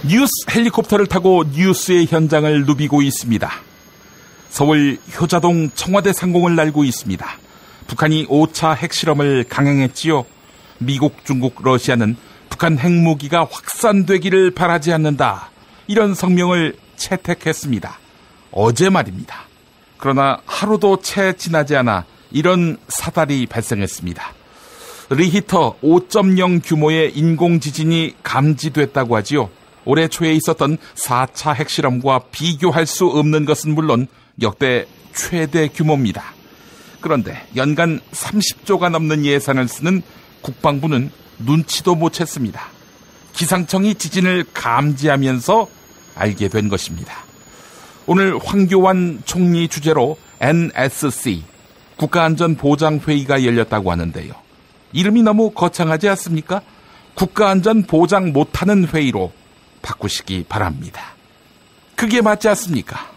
뉴스 헬리콥터를 타고 뉴스의 현장을 누비고 있습니다. 서울 효자동 청와대 상공을 날고 있습니다. 북한이 5차 핵실험을 강행했지요. 미국, 중국, 러시아는 북한 핵무기가 확산되기를 바라지 않는다. 이런 성명을 채택했습니다. 어제 말입니다. 그러나 하루도 채 지나지 않아 이런 사달이 발생했습니다. 리히터 5.0 규모의 인공지진이 감지됐다고 하지요. 올해 초에 있었던 4차 핵실험과 비교할 수 없는 것은 물론 역대 최대 규모입니다. 그런데 연간 30조가 넘는 예산을 쓰는 국방부는 눈치도 못 챘습니다. 기상청이 지진을 감지하면서 알게 된 것입니다. 오늘 황교안 총리 주재로 NSC 국가안전보장회의가 열렸다고 하는데요. 이름이 너무 거창하지 않습니까? 국가안전 보장 못하는 회의로 바꾸시기 바랍니다. 그게 맞지 않습니까?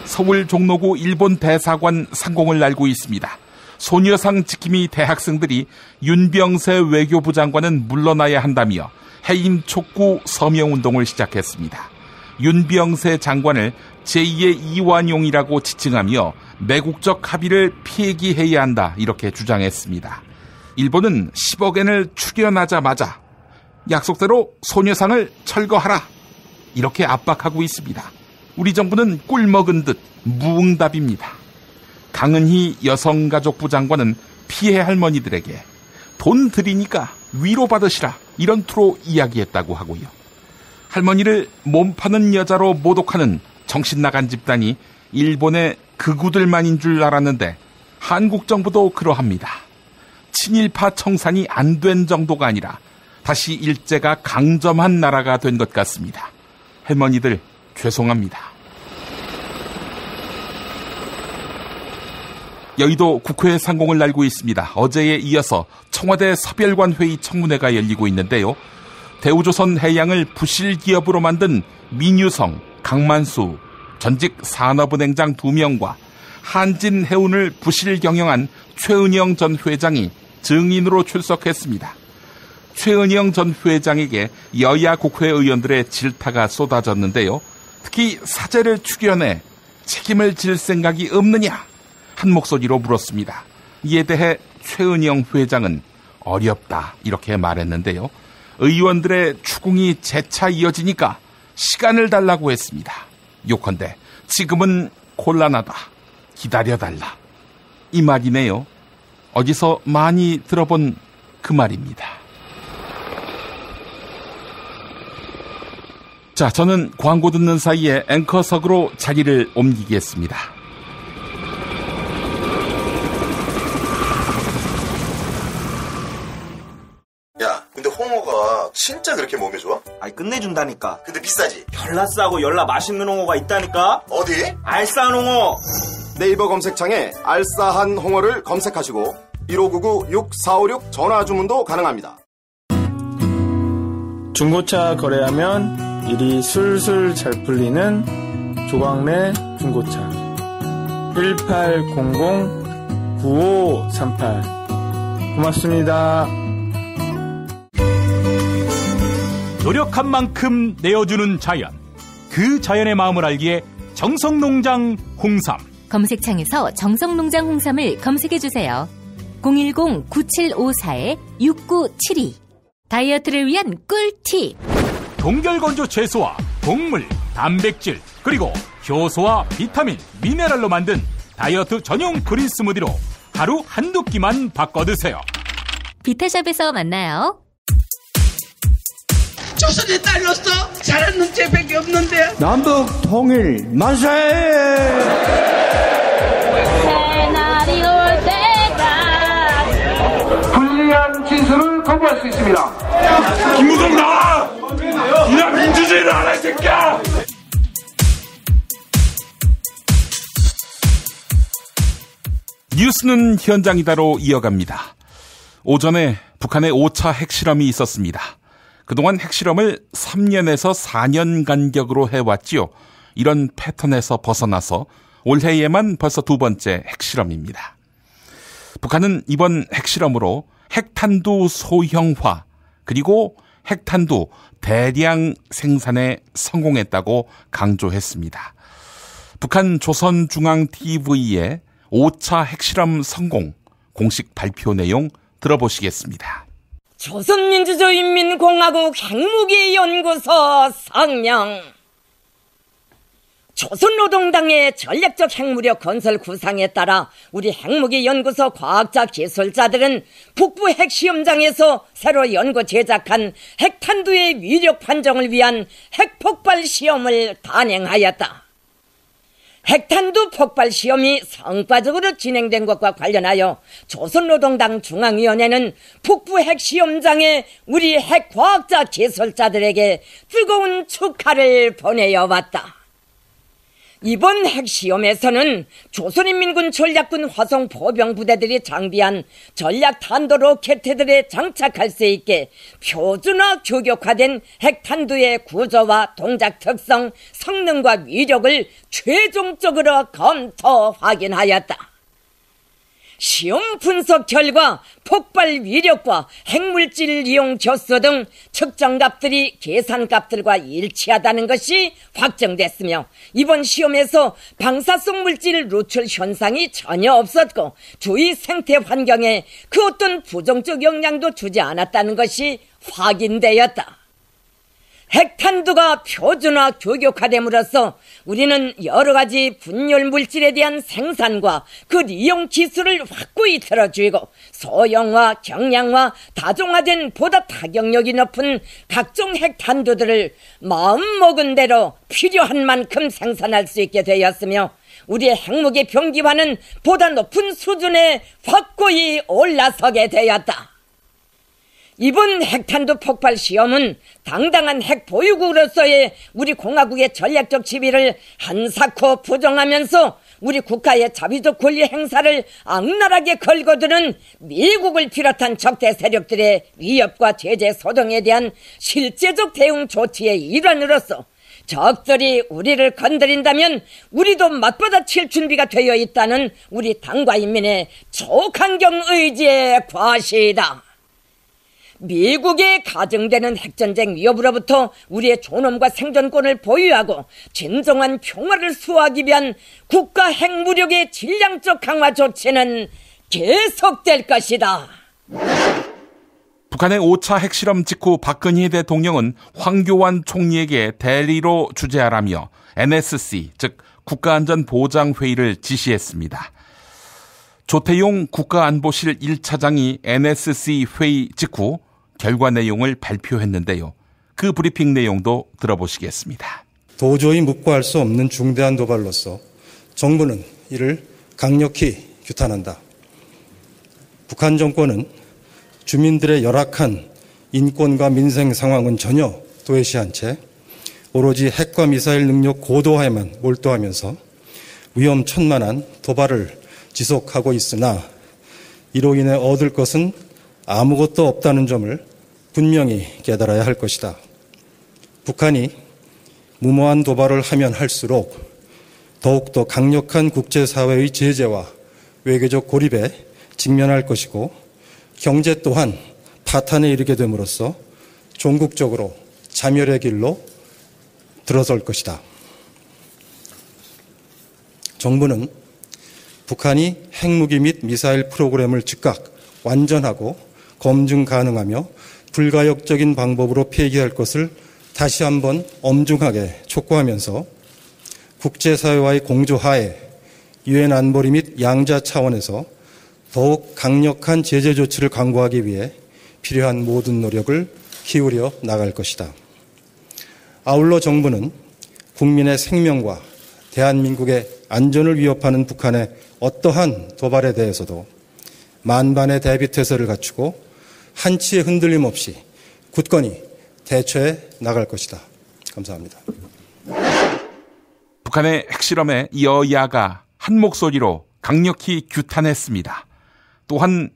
서울 종로구 일본 대사관 상공을 날고 있습니다. 소녀상 지킴이 대학생들이 윤병세 외교부 장관은 물러나야 한다며 해임 촉구 서명운동을 시작했습니다. 윤병세 장관을 제2의 이완용이라고 지칭하며 매국적 합의를 폐기해야 한다 이렇게 주장했습니다. 일본은 10억엔을 출연하자마자 약속대로 소녀상을 철거하라 이렇게 압박하고 있습니다. 우리 정부는 꿀먹은 듯 무응답입니다. 강은희 여성가족부 장관은 피해 할머니들에게 돈 드리니까 위로받으시라 이런 투로 이야기했다고 하고요. 할머니를 몸 파는 여자로 모독하는 정신나간 집단이 일본의 극우들만인 줄 알았는데 한국 정부도 그러합니다. 친일파 청산이 안 된 정도가 아니라 다시 일제가 강점한 나라가 된 것 같습니다. 할머니들 죄송합니다. 여의도 국회 상공을 날고 있습니다. 어제에 이어서 청와대 서별관 회의 청문회가 열리고 있는데요. 대우조선 해양을 부실 기업으로 만든 민유성, 강만수 전직 산업은행장 2명과 한진해운을 부실 경영한 최은영 전 회장이 증인으로 출석했습니다. 최은영 전 회장에게 여야 국회의원들의 질타가 쏟아졌는데요. 특히 사죄를 축연해 책임을 질 생각이 없느냐 한 목소리로 물었습니다. 이에 대해 최은영 회장은 어렵다 이렇게 말했는데요. 의원들의 추궁이 재차 이어지니까 시간을 달라고 했습니다. 요컨대 지금은 곤란하다. 기다려달라. 이 말이네요. 어디서 많이 들어본 그 말입니다. 자, 저는 광고 듣는 사이에 앵커석으로 자리를 옮기겠습니다. 야, 근데 홍어가 진짜 그렇게 몸에 좋아? 아이 끝내준다니까. 근데 비싸지? 열나 싸고 열나 맛있는 홍어가 있다니까. 어디? 알싸한 홍어. 네이버 검색창에 알싸한 홍어를 검색하시고 1599-6456 전화 주문도 가능합니다. 중고차 거래하면 일이 술술 잘 풀리는 조광래 중고차 1800-9538 고맙습니다. 노력한 만큼 내어주는 자연, 그 자연의 마음을 알기에 정성농장 홍삼. 검색창에서 정성농장 홍삼을 검색해주세요. 010-9754-6972 다이어트를 위한 꿀팁. 동결건조 채소와 곡물, 단백질, 그리고 효소와 비타민, 미네랄로 만든 다이어트 전용 그린 스무디로 하루 한두 끼만 바꿔 드세요. 비타샵에서 만나요. 조선의 딸로서 잘하는 죄밖에 없는데. 남북 통일 만세! 새날이 올 때가 불리한 진술을 거부할 수 있습니다. 김무성 나와! 이나 민주주의를 알아 이 새끼야! 뉴스는 현장이다로 이어갑니다. 오전에 북한의 5차 핵실험이 있었습니다. 그동안 핵실험을 3년에서 4년 간격으로 해왔지요. 이런 패턴에서 벗어나서 올해에만 벌써 두 번째 핵실험입니다. 북한은 이번 핵실험으로 핵탄두 소형화, 그리고 핵탄두 대량 생산에 성공했다고 강조했습니다. 북한 조선중앙TV의 5차 핵실험 성공 공식 발표 내용 들어보시겠습니다. 조선민주주의인민공화국 핵무기연구소 성명. 조선노동당의 전략적 핵무력 건설 구상에 따라 우리 핵무기연구소 과학자 기술자들은 북부 핵시험장에서 새로 연구 제작한 핵탄두의 위력 판정을 위한 핵폭발 시험을 단행하였다. 핵탄두 폭발 시험이 성과적으로 진행된 것과 관련하여 조선노동당 중앙위원회는 북부 핵시험장에 우리 핵과학자 기술자들에게 뜨거운 축하를 보내어왔다. 이번 핵시험에서는 조선인민군 전략군 화성 보병부대들이 장비한 전략 탄도 로켓들에 장착할 수 있게 표준화 규격화된 핵탄두의 구조와 동작 특성, 성능과 위력을 최종적으로 검토 확인하였다. 시험 분석 결과 폭발 위력과 핵물질 이용 교수 등 측정값들이 계산값들과 일치하다는 것이 확정됐으며, 이번 시험에서 방사성 물질 누출 현상이 전혀 없었고 주위 생태 환경에 그 어떤 부정적 영향도 주지 않았다는 것이 확인되었다. 핵탄두가 표준화 규격화됨으로써 우리는 여러 가지 분열 물질에 대한 생산과 그 이용 기술을 확고히 틀어주고 소형화, 경량화, 다종화된 보다 타격력이 높은 각종 핵탄두들을 마음먹은 대로 필요한 만큼 생산할 수 있게 되었으며, 우리의 핵무기 병기화는 보다 높은 수준에 확고히 올라서게 되었다. 이번 핵탄두 폭발 시험은 당당한 핵 보유국으로서의 우리 공화국의 전략적 지위를 한사코 부정하면서 우리 국가의 자위적 권리 행사를 악랄하게 걸거드는 미국을 비롯한 적대 세력들의 위협과 제재 소동에 대한 실제적 대응 조치의 일환으로서 적들이 우리를 건드린다면 우리도 맞받아칠 준비가 되어 있다는 우리 당과 인민의 초강경 의지의 과시이다. 미국의 가정되는 핵전쟁 위협으로부터 우리의 존엄과 생존권을 보유하고 진정한 평화를 수호하기 위한 국가 핵무력의 질량적 강화 조치는 계속될 것이다. 북한의 5차 핵실험 직후 박근혜 대통령은 황교안 총리에게 대리로 주재하라며 NSC, 즉 국가안전보장회의를 지시했습니다. 조태용 국가안보실 1차장이 NSC 회의 직후 결과 내용을 발표했는데요. 그 브리핑 내용도 들어보시겠습니다. 도저히 묵과할 수 없는 중대한 도발로서 정부는 이를 강력히 규탄한다. 북한 정권은 주민들의 열악한 인권과 민생 상황은 전혀 도외시한 채 오로지 핵과 미사일 능력 고도화에만 몰두하면서 위험천만한 도발을 지속하고 있으나 이로 인해 얻을 것은 아무것도 없다는 점을 분명히 깨달아야 할 것이다. 북한이 무모한 도발을 하면 할수록 더욱더 강력한 국제사회의 제재와 외교적 고립에 직면할 것이고 경제 또한 파탄에 이르게 됨으로써 종국적으로 자멸의 길로 들어설 것이다. 정부는 북한이 핵무기 및 미사일 프로그램을 즉각 완전하고 검증 가능하며 불가역적인 방법으로 폐기할 것을 다시 한번 엄중하게 촉구하면서 국제사회와의 공조하에 유엔 안보리 및 양자 차원에서 더욱 강력한 제재 조치를 강구하기 위해 필요한 모든 노력을 기울여 나갈 것이다. 아울러 정부는 국민의 생명과 대한민국의 안전을 위협하는 북한의 어떠한 도발에 대해서도 만반의 대비태세를 갖추고 한치의 흔들림 없이 굳건히 대처해 나갈 것이다. 감사합니다. 북한의 핵실험에 여야가 한 목소리로 강력히 규탄했습니다. 또한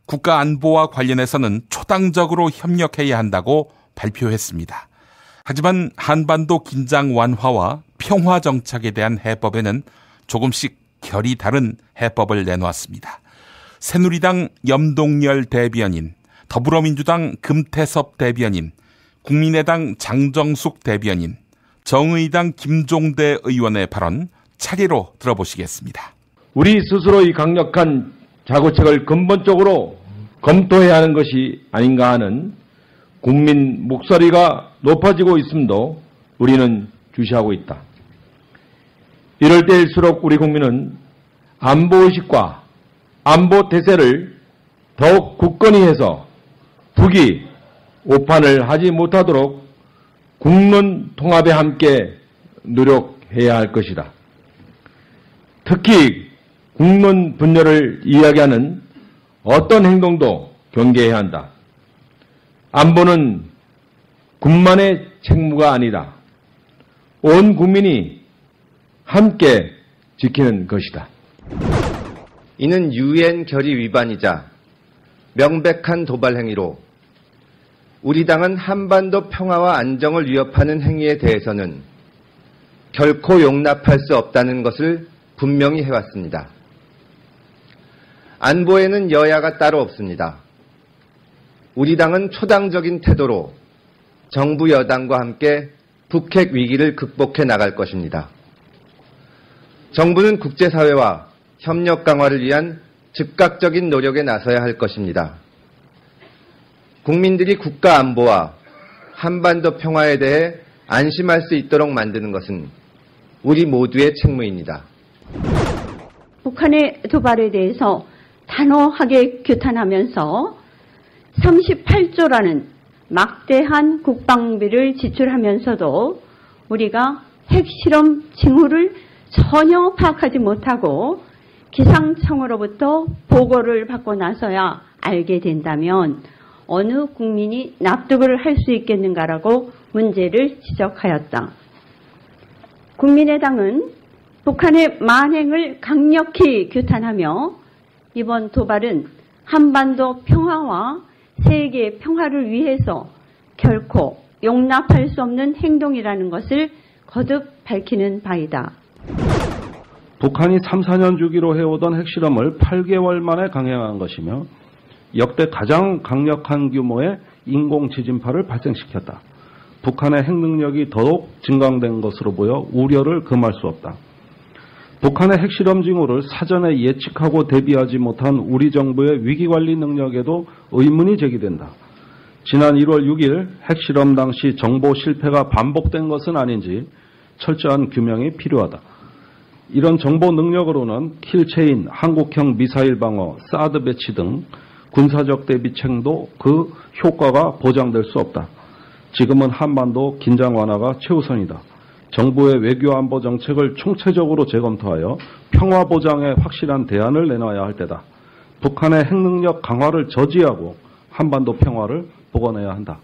국가안보와 관련해서는 초당적으로 협력해야 한다고 발표했습니다. 하지만 한반도 긴장 완화와 평화 정착에 대한 해법에는 조금씩 결이 다른 해법을 내놓았습니다. 새누리당 염동열 대변인, 더불어민주당 금태섭 대변인, 국민의당 장정숙 대변인, 정의당 김종대 의원의 발언 차례로 들어보시겠습니다. 우리 스스로의 강력한 자구책을 근본적으로 검토해야 하는 것이 아닌가 하는 국민 목소리가 높아지고 있음도 우리는 주시하고 있다. 이럴 때일수록 우리 국민은 안보의식과 안보 태세를 더욱 굳건히 해서 북이 오판을 하지 못하도록 국론 통합에 함께 노력해야 할 것이다. 특히 국론 분열을 이야기하는 어떤 행동도 경계해야 한다. 안보는 군만의 책무가 아니다. 온 국민이 함께 지키는 것이다. 이는 유엔 결의 위반이자 명백한 도발 행위로 우리 당은 한반도 평화와 안정을 위협하는 행위에 대해서는 결코 용납할 수 없다는 것을 분명히 해왔습니다. 안보에는 여야가 따로 없습니다. 우리 당은 초당적인 태도로 정부 여당과 함께 북핵 위기를 극복해 나갈 것입니다. 정부는 국제사회와 협력 강화를 위한 즉각적인 노력에 나서야 할 것입니다. 국민들이 국가 안보와 한반도 평화에 대해 안심할 수 있도록 만드는 것은 우리 모두의 책무입니다. 북한의 도발에 대해서 단호하게 규탄하면서 38조라는 막대한 국방비를 지출하면서도 우리가 핵실험 징후를 전혀 파악하지 못하고 기상청으로부터 보고를 받고 나서야 알게 된다면 어느 국민이 납득을 할 수 있겠는가라고 문제를 지적하였다. 국민의당은 북한의 만행을 강력히 규탄하며 이번 도발은 한반도 평화와 세계 평화를 위해서 결코 용납할 수 없는 행동이라는 것을 거듭 밝히는 바이다. 북한이 3, 4년 주기로 해오던 핵실험을 8개월 만에 강행한 것이며 역대 가장 강력한 규모의 인공지진파를 발생시켰다. 북한의 핵능력이 더욱 증강된 것으로 보여 우려를 금할 수 없다. 북한의 핵실험 징후를 사전에 예측하고 대비하지 못한 우리 정부의 위기관리 능력에도 의문이 제기된다. 지난 1월 6일 핵실험 당시 정보 실패가 반복된 것은 아닌지 철저한 규명이 필요하다. 이런 정보 능력으로는 킬체인, 한국형 미사일 방어, 사드 배치 등 군사적 대비책도 그 효과가 보장될 수 없다. 지금은 한반도 긴장 완화가 최우선이다. 정부의 외교안보 정책을 총체적으로 재검토하여 평화 보장에 확실한 대안을 내놔야 할 때다. 북한의 핵능력 강화를 저지하고 한반도 평화를 복원해야 한다.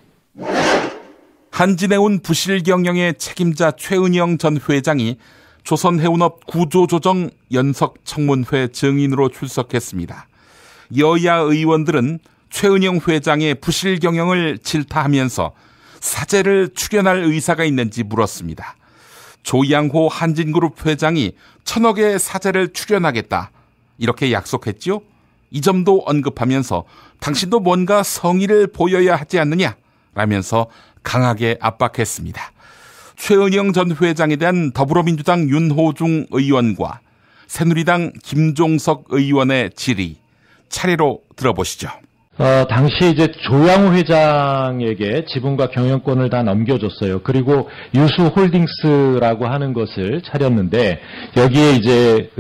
한진해운 부실 경영의 책임자 최은영 전 회장이 조선해운업 구조조정 연석청문회 증인으로 출석했습니다. 여야 의원들은 최은영 회장의 부실 경영을 질타하면서 사죄를 출연할 의사가 있는지 물었습니다. 조양호 한진그룹 회장이 1,000억의 사죄를 출연하겠다 이렇게 약속했죠. 이 점도 언급하면서 당신도 뭔가 성의를 보여야 하지 않느냐 라면서 강하게 압박했습니다. 최은영 전 회장에 대한 더불어민주당 윤호중 의원과 새누리당 김종석 의원의 질의 차례로 들어보시죠. 당시 이제 조양호 회장에게 지분과 경영권을 다 넘겨줬어요. 그리고 유수홀딩스라고 하는 것을 차렸는데 여기에 이제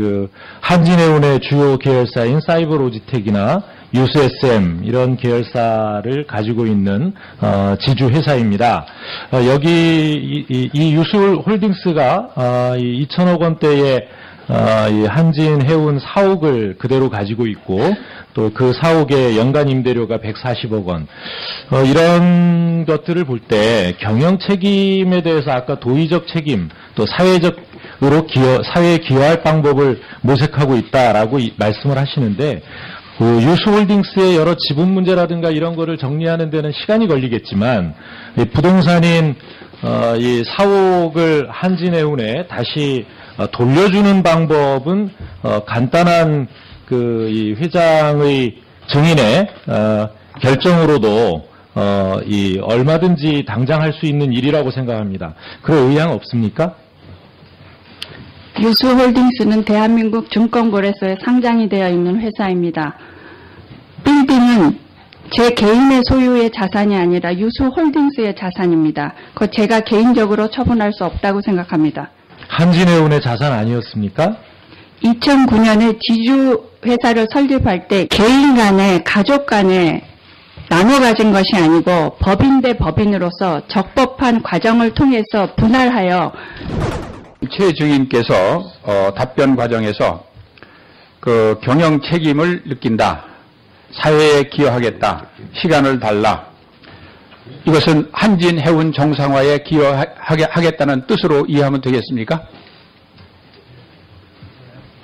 한진해운의 주요 계열사인 사이버로지텍이나 유수SM 이런 계열사를 가지고 있는 지주 회사입니다. 여기 이 유수홀딩스가 2천억 원대의 이 한진해운 사옥을 그대로 가지고 있고 또 그 사옥의 연간 임대료가 140억 원. 이런 것들을 볼 때 경영 책임에 대해서 아까 도의적 책임 또 사회적으로 사회에 기여할 방법을 모색하고 있다라고 말씀을 하시는데 유수홀딩스의 여러 지분 문제라든가 이런 거를 정리하는 데는 시간이 걸리겠지만 이 부동산인 이 사옥을 한진해운에 다시 돌려주는 방법은 간단한 이 회장의 증인의 결정으로도 이 얼마든지 당장 할 수 있는 일이라고 생각합니다. 그럴 의향 없습니까? 유수홀딩스는 대한민국 증권거래소에 상장이 되어 있는 회사입니다. 빌딩은 제 개인의 소유의 자산이 아니라 유수홀딩스의 자산입니다. 그거 제가 개인적으로 처분할 수 없다고 생각합니다. 한진해운의 자산 아니었습니까? 2009년에 지주회사를 설립할 때 개인 간에 가족 간에 나눠 가진 것이 아니고 법인 대 법인으로서 적법한 과정을 통해서 분할하여 최 증인께서 답변 과정에서 그 경영 책임을 느낀다. 사회에 기여하겠다. 시간을 달라. 이것은 한진해운 정상화에 기여하겠다는 뜻으로 이해하면 되겠습니까?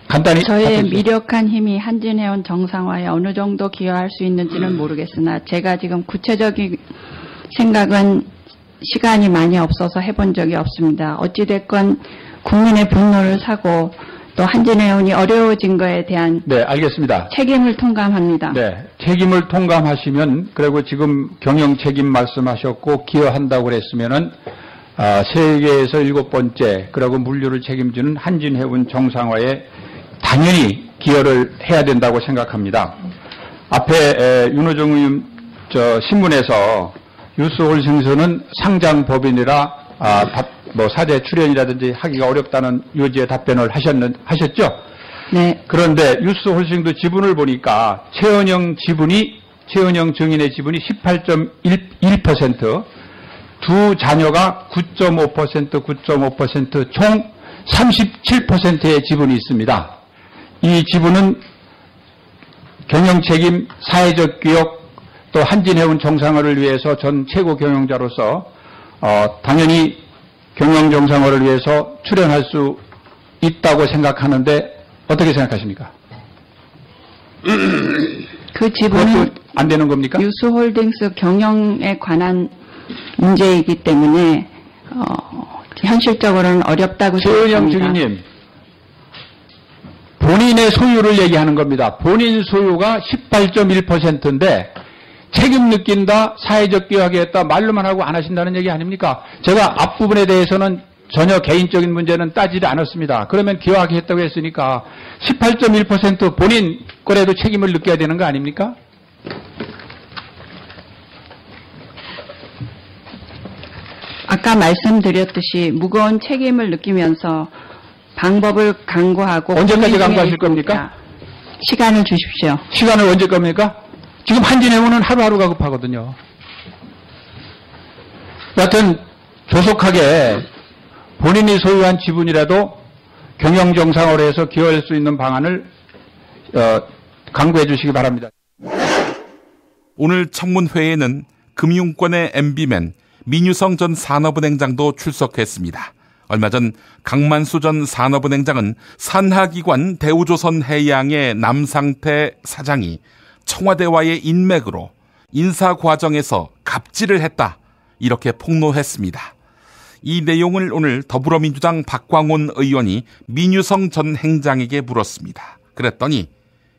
간단히 저의 미력한 힘이 한진해운 정상화에 어느 정도 기여할 수 있는지는 모르겠으나 제가 지금 구체적인 생각은 시간이 많이 없어서 해본 적이 없습니다. 어찌됐건 국민의 분노를 사고 또 한진해운이 어려워진 것에 대한 네, 알겠습니다. 책임을 통감합니다. 네, 책임을 통감하시면 그리고 지금 경영 책임 말씀하셨고 기여한다고 그랬으면은 세계에서 7번째 그리고 물류를 책임지는 한진해운 정상화에 당연히 기여를 해야 된다고 생각합니다. 앞에 윤호정 의원 신문에서 유스홀딩스는 상장법인이라 사제 출연이라든지 하기가 어렵다는 요지의 답변을 하셨죠? 네. 그런데 유스홀딩스 지분을 보니까 최은영 증인의 지분이 18.1%, 두 자녀가 9.5%, 총 37%의 지분이 있습니다. 이 지분은 경영책임, 사회적 기업, 또 한진해운 정상화를 위해서 전 최고 경영자로서 당연히 경영 정상화를 위해서 출연할 수 있다고 생각하는데 어떻게 생각하십니까? 그 지분은 안 되는 겁니까? 유스홀딩스 경영에 관한 문제이기 때문에 현실적으로는 어렵다고 생각합니다. 최은영 증인님, 본인의 소유를 얘기하는 겁니다. 본인 소유가 18.1%인데 책임 느낀다, 사회적 기여하겠다 말로만 하고 안 하신다는 얘기 아닙니까? 제가 앞부분에 대해서는 전혀 개인적인 문제는 따지지 않았습니다. 그러면 기여하겠다고 했으니까 18.1% 본인 거래도 책임을 느껴야 되는 거 아닙니까? 아까 말씀드렸듯이 무거운 책임을 느끼면서 방법을 강구하고 언제까지 강구하실 겁니까? 시간을 주십시오. 시간을 언제 겁니까? 지금 한진해운은 하루하루가 급하거든요. 여하튼 조속하게 본인이 소유한 지분이라도 경영 정상화로 해서 기여할 수 있는 방안을 강구해 주시기 바랍니다. 오늘 청문회에는 금융권의 MB맨 민유성 전 산업은행장도 출석했습니다. 얼마 전 강만수 전 산업은행장은 산하기관 대우조선해양의 남상태 사장이 청와대와의 인맥으로 인사 과정에서 갑질을 했다, 이렇게 폭로했습니다. 이 내용을 오늘 더불어민주당 박광온 의원이 민유성 전 행장에게 물었습니다. 그랬더니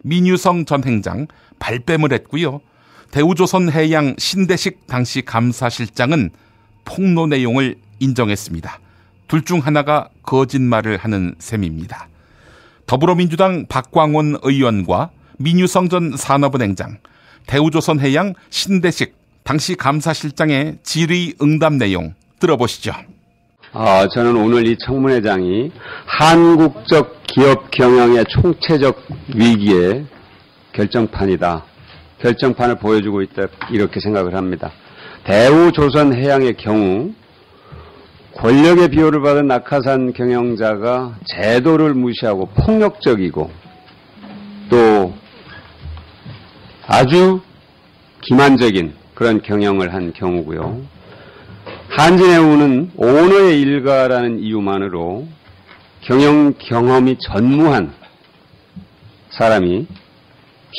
민유성 전 행장 발뺌을 했고요. 대우조선해양 신대식 당시 감사실장은 폭로 내용을 인정했습니다. 둘 중 하나가 거짓말을 하는 셈입니다. 더불어민주당 박광온 의원과 민유성 전 산업은행장, 대우조선해양 신대식 당시 감사실장의 질의응답 내용 들어보시죠. 저는 오늘 이 청문회장이 한국적 기업 경영의 총체적 위기의 결정판이다. 결정판을 보여주고 있다, 이렇게 생각을 합니다. 대우조선해양의 경우 권력의 비호를 받은 낙하산 경영자가 제도를 무시하고 폭력적이고 또 아주 기만적인 그런 경영을 한 경우고요. 한진해운은 오너의 일가라는 이유만으로 경영 경험이 전무한 사람이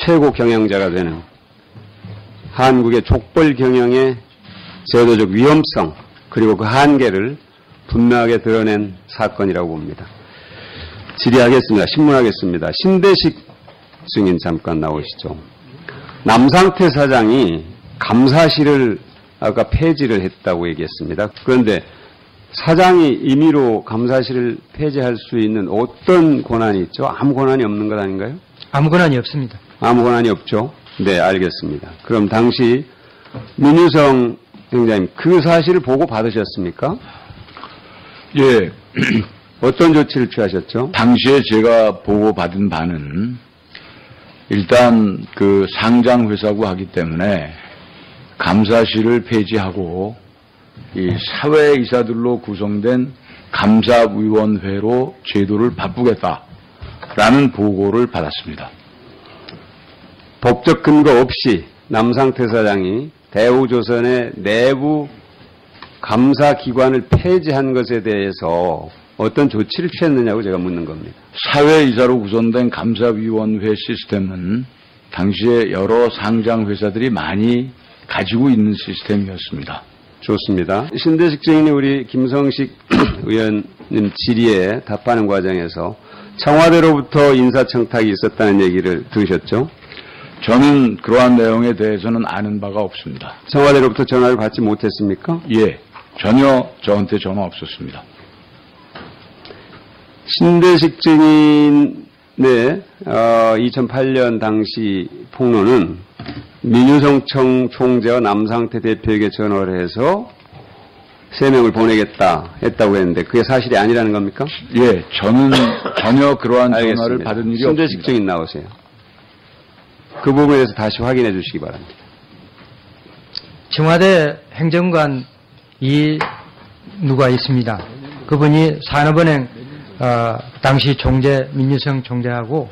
최고 경영자가 되는 한국의 족벌 경영의 제도적 위험성 그리고 그 한계를 분명하게 드러낸 사건이라고 봅니다. 질의하겠습니다. 신문하겠습니다. 신대식 증인 잠깐 나오시죠. 남상태 사장이 감사실을 아까 폐지를 했다고 얘기했습니다. 그런데 사장이 임의로 감사실을 폐지할 수 있는 어떤 권한이 있죠? 아무 권한이 없는 것 아닌가요? 아무 권한이 없습니다. 아무 권한이 없죠? 네, 알겠습니다. 그럼 당시 민유성 행장님, 그 사실을 보고 받으셨습니까? 예. 어떤 조치를 취하셨죠? 당시에 제가 보고받은 바는 일단 그 상장회사고 하기 때문에 감사실을 폐지하고 이 사회이사들로 구성된 감사위원회로 제도를 바꾸겠다라는 보고를 받았습니다. 법적 근거 없이 남상태 사장이 대우조선의 내부 감사기관을 폐지한 것에 대해서 어떤 조치를 취했느냐고 제가 묻는 겁니다. 사회이사로 구성된 감사위원회 시스템은 당시에 여러 상장회사들이 많이 가지고 있는 시스템이었습니다. 좋습니다. 신대식 증인이 우리 김성식 의원님 질의에 답하는 과정에서 청와대로부터 인사청탁이 있었다는 얘기를 들으셨죠? 저는 그러한 내용에 대해서는 아는 바가 없습니다. 청와대로부터 전화를 받지 못했습니까? 예, 전혀 저한테 전화 없었습니다. 신대식 증인의 2008년 당시 폭로는 민유성 총재와 남상태 대표에게 전화를 해서 3명을 보내겠다 했다고 했는데 그게 사실이 아니라는 겁니까? 예, 저는 전혀 그러한 전화를 받은 일이 없습니다. 신대식 증인 나오세요. 그 부분에 대해서 다시 확인해 주시기 바랍니다. 청와대 행정관 누가 있습니다. 그분이 산업은행 당시 총재 민유성 총재하고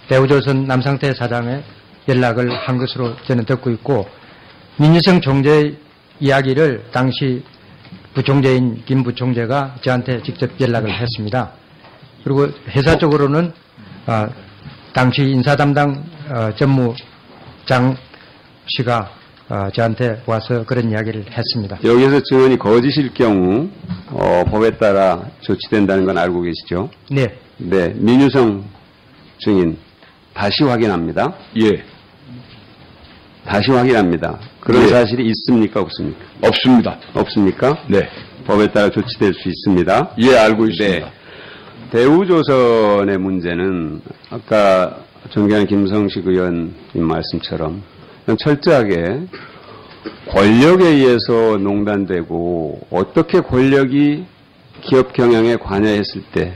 대우조선 남상태 사장의 연락을 한 것으로 저는 듣고 있고 민유성 총재 이야기를 당시 부총재인 김 부총재가 저한테 직접 연락을 했습니다. 그리고 회사 쪽으로는 당시 인사담당 전무장 씨가 저한테 와서 그런 이야기를 했습니다. 여기서 증언이 거짓일 경우 법에 따라 조치된다는 건 알고 계시죠? 네. 네, 민유성 증인 다시 확인합니다. 예. 다시 확인합니다. 그런 네. 사실이 있습니까? 없습니까? 없습니다. 없습니까? 네. 법에 따라 조치될 수 있습니다. 예, 알고 있습니다. 네. 대우조선의 문제는 아까 존경하는 김성식 의원님 말씀처럼 철저하게 권력에 의해서 농단되고 어떻게 권력이 기업 경영에 관여했을 때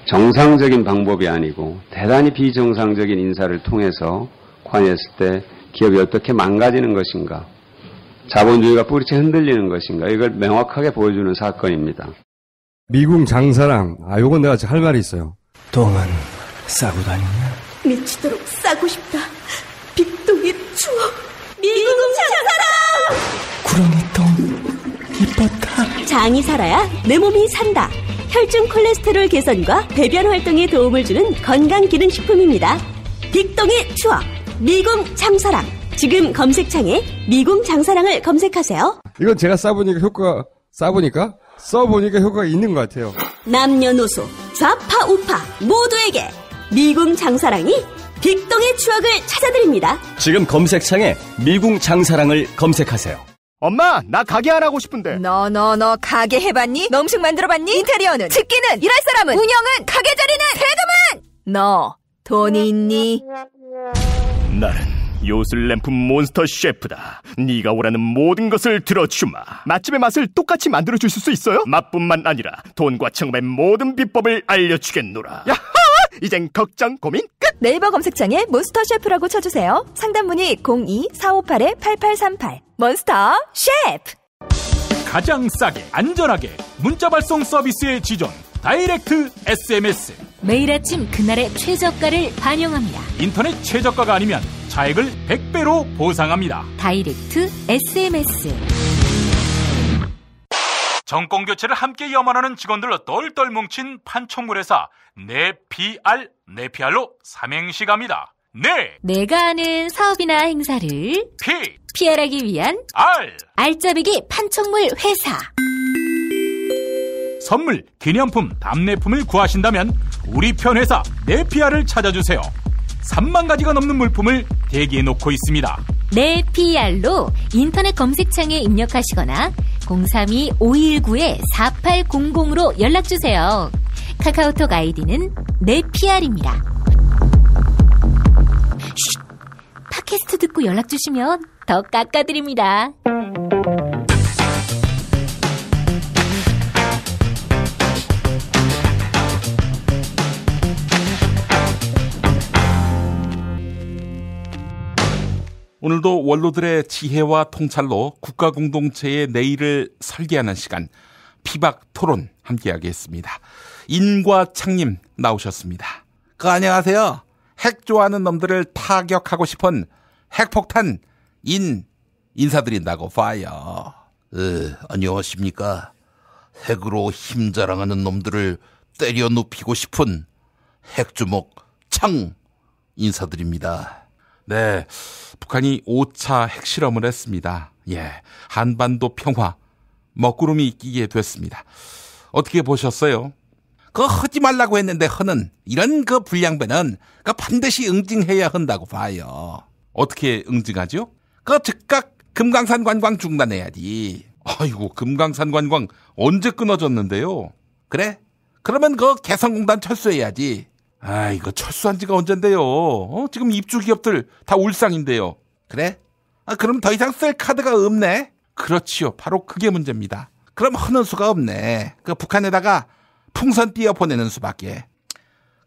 정상적인 방법이 아니고 대단히 비정상적인 인사를 통해서 관여했을 때 기업이 어떻게 망가지는 것인가, 자본주의가 뿌리째 흔들리는 것인가, 이걸 명확하게 보여주는 사건입니다. 미궁 장사랑, 요건 내가 할 말이 있어요. 똥은 싸고 다니냐? 미치도록 싸고 싶다. 빅동의 추억, 미궁 장사랑! 구렁이 똥, 이뻤다. 장이 살아야 내 몸이 산다. 혈중 콜레스테롤 개선과 배변 활동에 도움을 주는 건강기능식품입니다. 빅동의 추억, 미궁 장사랑. 지금 검색창에 미궁 장사랑을 검색하세요. 이건 제가 써보니까 효과가 있는 것 같아요. 남녀노소, 좌파 우파 모두에게 미궁 장사랑이 빅동의 추억을 찾아드립니다. 지금 검색창에 미궁 장사랑을 검색하세요. 엄마, 나 가게 안 하고 싶은데. 너 가게 해봤니? 너 음식 만들어봤니? 인테리어는? 집기는? 일할 사람은? 운영은? 가게 자리는? 세금은? 너 돈이 있니? 나는 요술램프 몬스터 셰프다. 네가 원하는 모든 것을 들어주마. 맛집의 맛을 똑같이 만들어줄 수 있어요? 맛뿐만 아니라 돈과 청음의 모든 비법을 알려주겠노라. 야하! 이젠 걱정 고민 끝! 네이버 검색창에 몬스터 셰프라고 쳐주세요. 상담문의 02-458-8838 몬스터 셰프. 가장 싸게 안전하게 문자 발송 서비스의 지존 다이렉트 SMS. 매일 아침 그날의 최저가를 반영합니다. 인터넷 최저가가 아니면 차액을 100배로 보상합니다. 다이렉트 SMS. 정권교체를 함께 염원하는 직원들로 똘똘 뭉친 판촉물회사 네피알로 삼행시 갑니다. 내가 아는 사업이나 행사를 PR하기 위한 알짜배기 판촉물 회사. 선물, 기념품, 답례품을 구하신다면 우리 편 회사 네피알을 찾아주세요. 3만 가지가 넘는 물품을 대기해놓고 있습니다. 내 PR로 인터넷 검색창에 입력하시거나 032-519-4800으로 연락주세요. 카카오톡 아이디는 내 PR입니다. 쉿! 팟캐스트 듣고 연락주시면 더 깎아드립니다. 오늘도 원로들의 지혜와 통찰로 국가공동체의 내일을 설계하는 시간, 피박 토론 함께하겠습니다. 인과창님 나오셨습니다. 안녕하세요. 핵 좋아하는 놈들을 타격하고 싶은 핵폭탄 인사드린다고 봐요. 안녕하십니까. 핵으로 힘 자랑하는 놈들을 때려 눕히고 싶은 핵주먹 창 인사드립니다. 네, 북한이 5차 핵실험을 했습니다. 한반도 평화 먹구름이 끼게 됐습니다. 어떻게 보셨어요? 하지 말라고 했는데 하는 이런 불량배는 반드시 응징해야 한다고 봐요. 어떻게 응징하죠? 즉각 금강산 관광 중단해야지. 아이고, 금강산 관광 언제 끊어졌는데요? 그래? 그러면 개성공단 철수해야지. 이거 철수한 지가 언젠데요? 지금 입주 기업들 다 울상인데요. 그래? 그럼 더 이상 쓸 카드가 없네? 그렇지요. 바로 그게 문제입니다. 그럼 하는 수가 없네. 북한에다가 풍선 띄워 보내는 수밖에.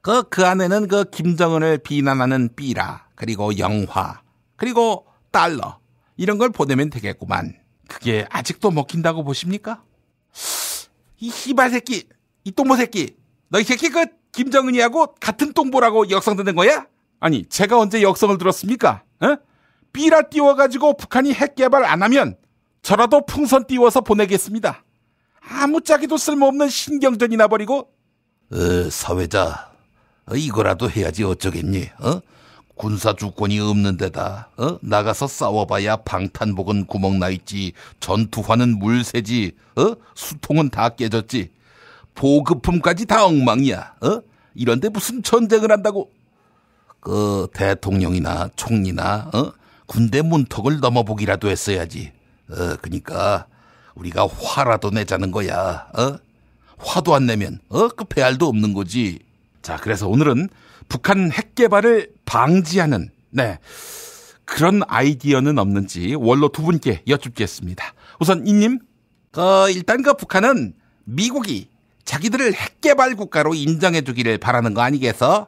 그 안에는 김정은을 비난하는 삐라, 그리고 영화, 그리고 달러 이런 걸 보내면 되겠구만. 그게 아직도 먹힌다고 보십니까? 이 씨발 새끼, 이 똥보 새끼, 너 이 새끼 김정은이하고 같은 똥보라고 역성 듣는 거야? 아니, 제가 언제 역성을 들었습니까? 삐라 띄워가지고 북한이 핵 개발 안 하면 저라도 풍선 띄워서 보내겠습니다. 아무짝에도 쓸모없는 신경전이 나버리고. 사회자, 이거라도 해야지 어쩌겠니? 군사 주권이 없는 데다 나가서 싸워봐야 방탄복은 구멍 나있지, 전투화는 물새지, 수통은 다 깨졌지, 보급품까지 다 엉망이야. 이런데 무슨 전쟁을 한다고. 대통령이나 총리나 군대 문턱을 넘어보기라도 했어야지. 그러니까 우리가 화라도 내자는 거야. 화도 안 내면 배알도 없는 거지. 자, 그래서 오늘은 북한 핵 개발을 방지하는 그런 아이디어는 없는지 원로 두 분께 여쭙겠습니다. 우선 이님. 일단 북한은 미국이 자기들을 핵 개발 국가로 인정해 주기를 바라는 거 아니겠어?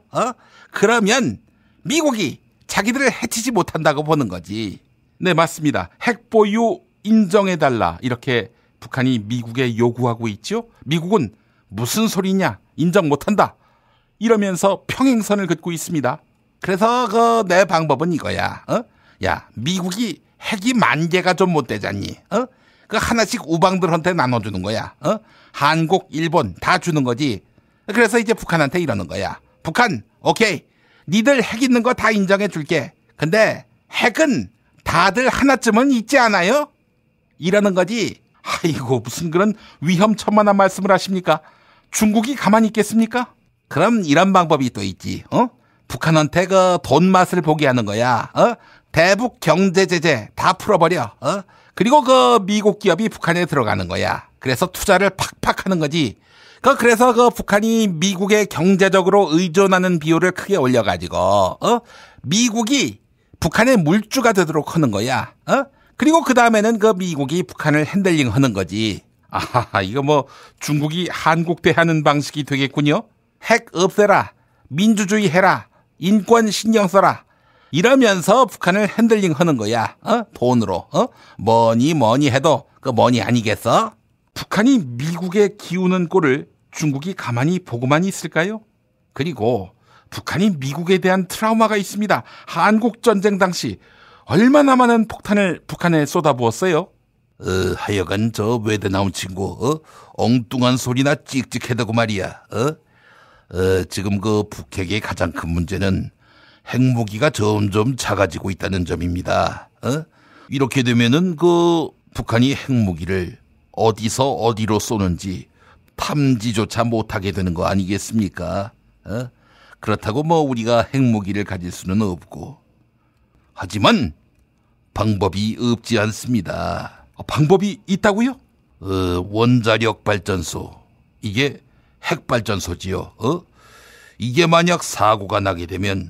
그러면 미국이 자기들을 해치지 못한다고 보는 거지. 네, 맞습니다. 핵 보유 인정해달라, 이렇게 북한이 미국에 요구하고 있죠. 미국은 무슨 소리냐, 인정 못한다, 이러면서 평행선을 긋고 있습니다. 그래서 내 방법은 이거야. 야, 미국이 핵이 10,000개가 좀 못 되잖니. 하나씩 우방들한테 나눠주는 거야. 한국, 일본 다 주는 거지. 그래서 이제 북한한테 이러는 거야. 북한, 오케이, 니들 핵 있는 거 다 인정해 줄게. 근데 핵은 다들 하나쯤은 있지 않아요? 이러는 거지. 아이고, 무슨 그런 위험천만한 말씀을 하십니까? 중국이 가만히 있겠습니까? 그럼 이런 방법이 또 있지. 북한한테 돈 맛을 보게 하는 거야. 대북 경제 제재 다 풀어버려. 그리고 미국 기업이 북한에 들어가는 거야. 그래서 투자를 팍팍 하는 거지. 그래서 북한이 미국에 경제적으로 의존하는 비율을 크게 올려가지고 미국이 북한의 물주가 되도록 하는 거야. 그리고 그 다음에는 미국이 북한을 핸들링 하는 거지. 이거 중국이 한국 대하는 방식이 되겠군요. 핵 없애라, 민주주의 해라, 인권 신경 써라, 이러면서 북한을 핸들링 하는 거야. 돈으로. 뭐니 해도 뭐니 아니겠어? 북한이 미국에 기우는 꼴을 중국이 가만히 보고만 있을까요? 그리고 북한이 미국에 대한 트라우마가 있습니다. 한국전쟁 당시 얼마나 많은 폭탄을 북한에 쏟아부었어요? 하여간 외대 나온 친구, 엉뚱한 소리나 찍찍해대고 말이야. 지금 북핵의 가장 큰 문제는 핵무기가 점점 작아지고 있다는 점입니다. 이렇게 되면은 북한이 핵무기를 어디서 어디로 쏘는지 탐지조차 못하게 되는 거 아니겠습니까? 그렇다고 우리가 핵무기를 가질 수는 없고. 하지만 방법이 없지 않습니다. 방법이 있다고요? 원자력 발전소. 이게 핵발전소지요. 이게 만약 사고가 나게 되면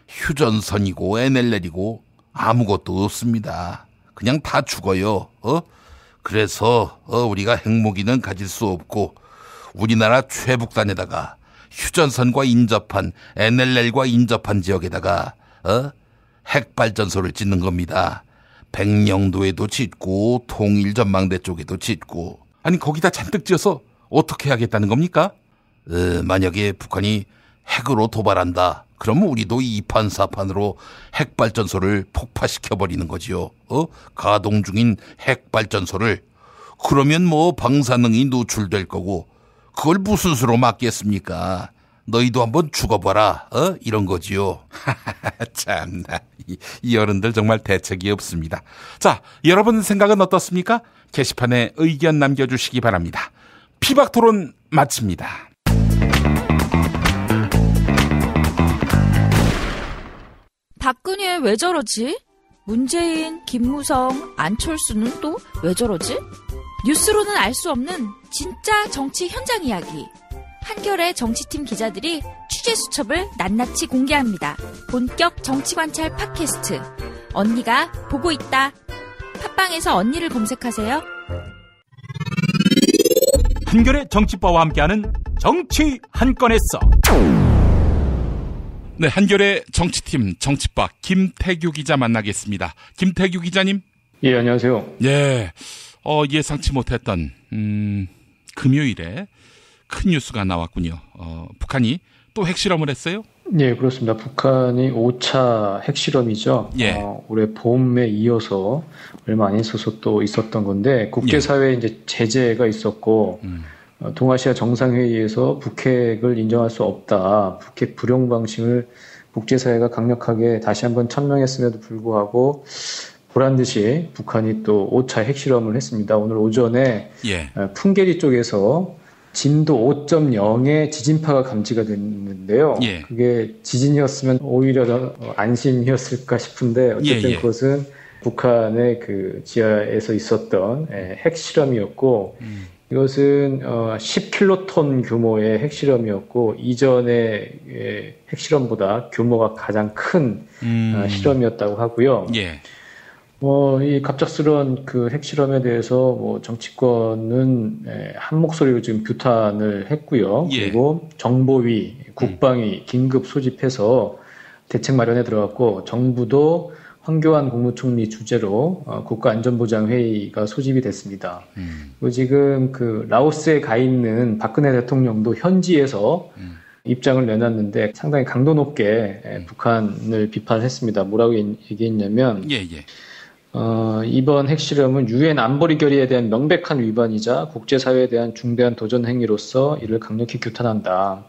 휴전선이고 NLL이고 아무것도 없습니다. 그냥 다 죽어요. 그래서 우리가 핵무기는 가질 수 없고 우리나라 최북단에다가 휴전선과 인접한 NLL과 인접한 지역에다가 핵발전소를 짓는 겁니다. 백령도에도 짓고 통일전망대 쪽에도 짓고. 아니 거기다 잔뜩 지어서 어떻게 하겠다는 겁니까? 만약에 북한이 핵으로 도발한다. 그럼 우리도 이판사판으로 핵발전소를 폭파시켜버리는 거지요. 가동 중인 핵발전소를. 그러면 뭐 방사능이 노출될 거고 그걸 무슨 수로 막겠습니까? 너희도 한번 죽어봐라. 이런 거지요. 참나, 이 어른들 정말 대책이 없습니다. 자, 여러분 생각은 어떻습니까? 게시판에 의견 남겨주시기 바랍니다. 피박토론 마칩니다. 박근혜 왜 저러지? 문재인, 김무성, 안철수는 또 왜 저러지? 뉴스로는 알 수 없는 진짜 정치 현장 이야기. 한겨레 정치팀 기자들이 취재 수첩을 낱낱이 공개합니다. 본격 정치관찰 팟캐스트. 언니가 보고 있다. 팟빵에서 언니를 검색하세요. 한겨레 정치바와 함께하는 정치 한 건에 써. 네, 한겨레 정치팀 정치바 김태규 기자 만나겠습니다. 김태규 기자님. 예, 안녕하세요. 예, 예상치 못했던 금요일에 큰 뉴스가 나왔군요. 북한이 또 핵실험을 했어요? 네, 그렇습니다. 북한이 5차 핵실험이죠. 예. 올해 봄에 이어서 얼마 안 있어서 또 있었던 건데 국제사회에 이제 제재가 있었고 동아시아 정상회의에서 북핵을 인정할 수 없다. 북핵 불용 방침을 국제사회가 강력하게 다시 한번 천명했음에도 불구하고 보란듯이 북한이 또 5차 핵실험을 했습니다. 오늘 오전에 풍계리 쪽에서 진도 5.0의 지진파가 감지가 됐는데요. 예. 그게 지진이었으면 오히려 더 안심이었을까 싶은데 어쨌든 그것은 북한의 그 지하에서 있었던 핵실험이었고 이것은 10킬로톤 규모의 핵실험이었고 이전의 핵실험보다 규모가 가장 큰 실험이었다고 하고요. 예. 이 갑작스러운 그 핵실험에 대해서 정치권은 한 목소리로 지금 규탄을 했고요. 예. 그리고 정보위, 국방위 긴급 소집해서 대책 마련에 들어갔고 정부도 황교안 국무총리 주재로 국가안전보장회의가 소집이 됐습니다. 그리고 지금 그 라오스에 가 있는 박근혜 대통령도 현지에서 입장을 내놨는데 상당히 강도 높게 북한을 비판했습니다. 뭐라고 얘기했냐면 이번 핵실험은 유엔 안보리 결의에 대한 명백한 위반이자 국제사회에 대한 중대한 도전 행위로서 이를 강력히 규탄한다.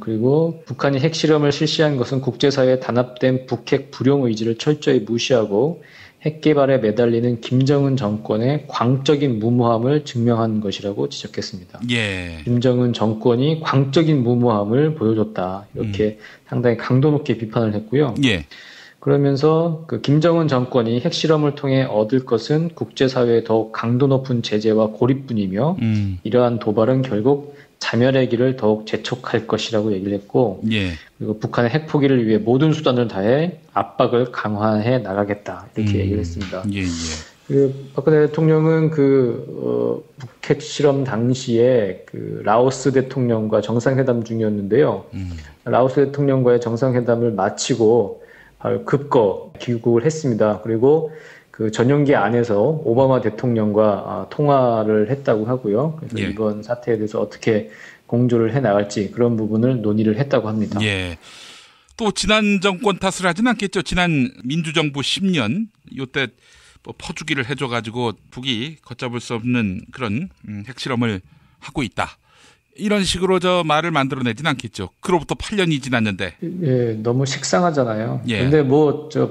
그리고 북한이 핵실험을 실시한 것은 국제사회에 단합된 북핵 불용 의지를 철저히 무시하고 핵 개발에 매달리는 김정은 정권의 광적인 무모함을 증명한 것이라고 지적했습니다. 예. 김정은 정권이 광적인 무모함을 보여줬다. 이렇게 상당히 강도 높게 비판을 했고요. 예. 그러면서 그 김정은 정권이 핵실험을 통해 얻을 것은 국제사회의 더욱 강도 높은 제재와 고립뿐이며 이러한 도발은 결국 자멸의 길을 더욱 재촉할 것이라고 얘기를 했고 그리고 북한의 핵 포기를 위해 모든 수단을 다해 압박을 강화해 나가겠다 이렇게 얘기를 했습니다. 그리고 박근혜 대통령은 북핵 실험 당시에 그 라오스 대통령과 정상회담 중이었는데요. 라오스 대통령과의 정상회담을 마치고 바로 급거 귀국을 했습니다. 그리고 그 전용기 안에서 오바마 대통령과 통화를 했다고 하고요. 그래서 이번 사태에 대해서 어떻게 공조를 해 나갈지 그런 부분을 논의를 했다고 합니다. 예. 또 지난 정권 탓을 하진 않겠죠. 지난 민주정부 10년 이때 퍼주기를 해줘가지고 북이 걷잡을 수 없는 그런 핵실험을 하고 있다. 이런 식으로 말을 만들어내진 않겠죠. 그로부터 8년이 지났는데. 예, 너무 식상하잖아요. 근데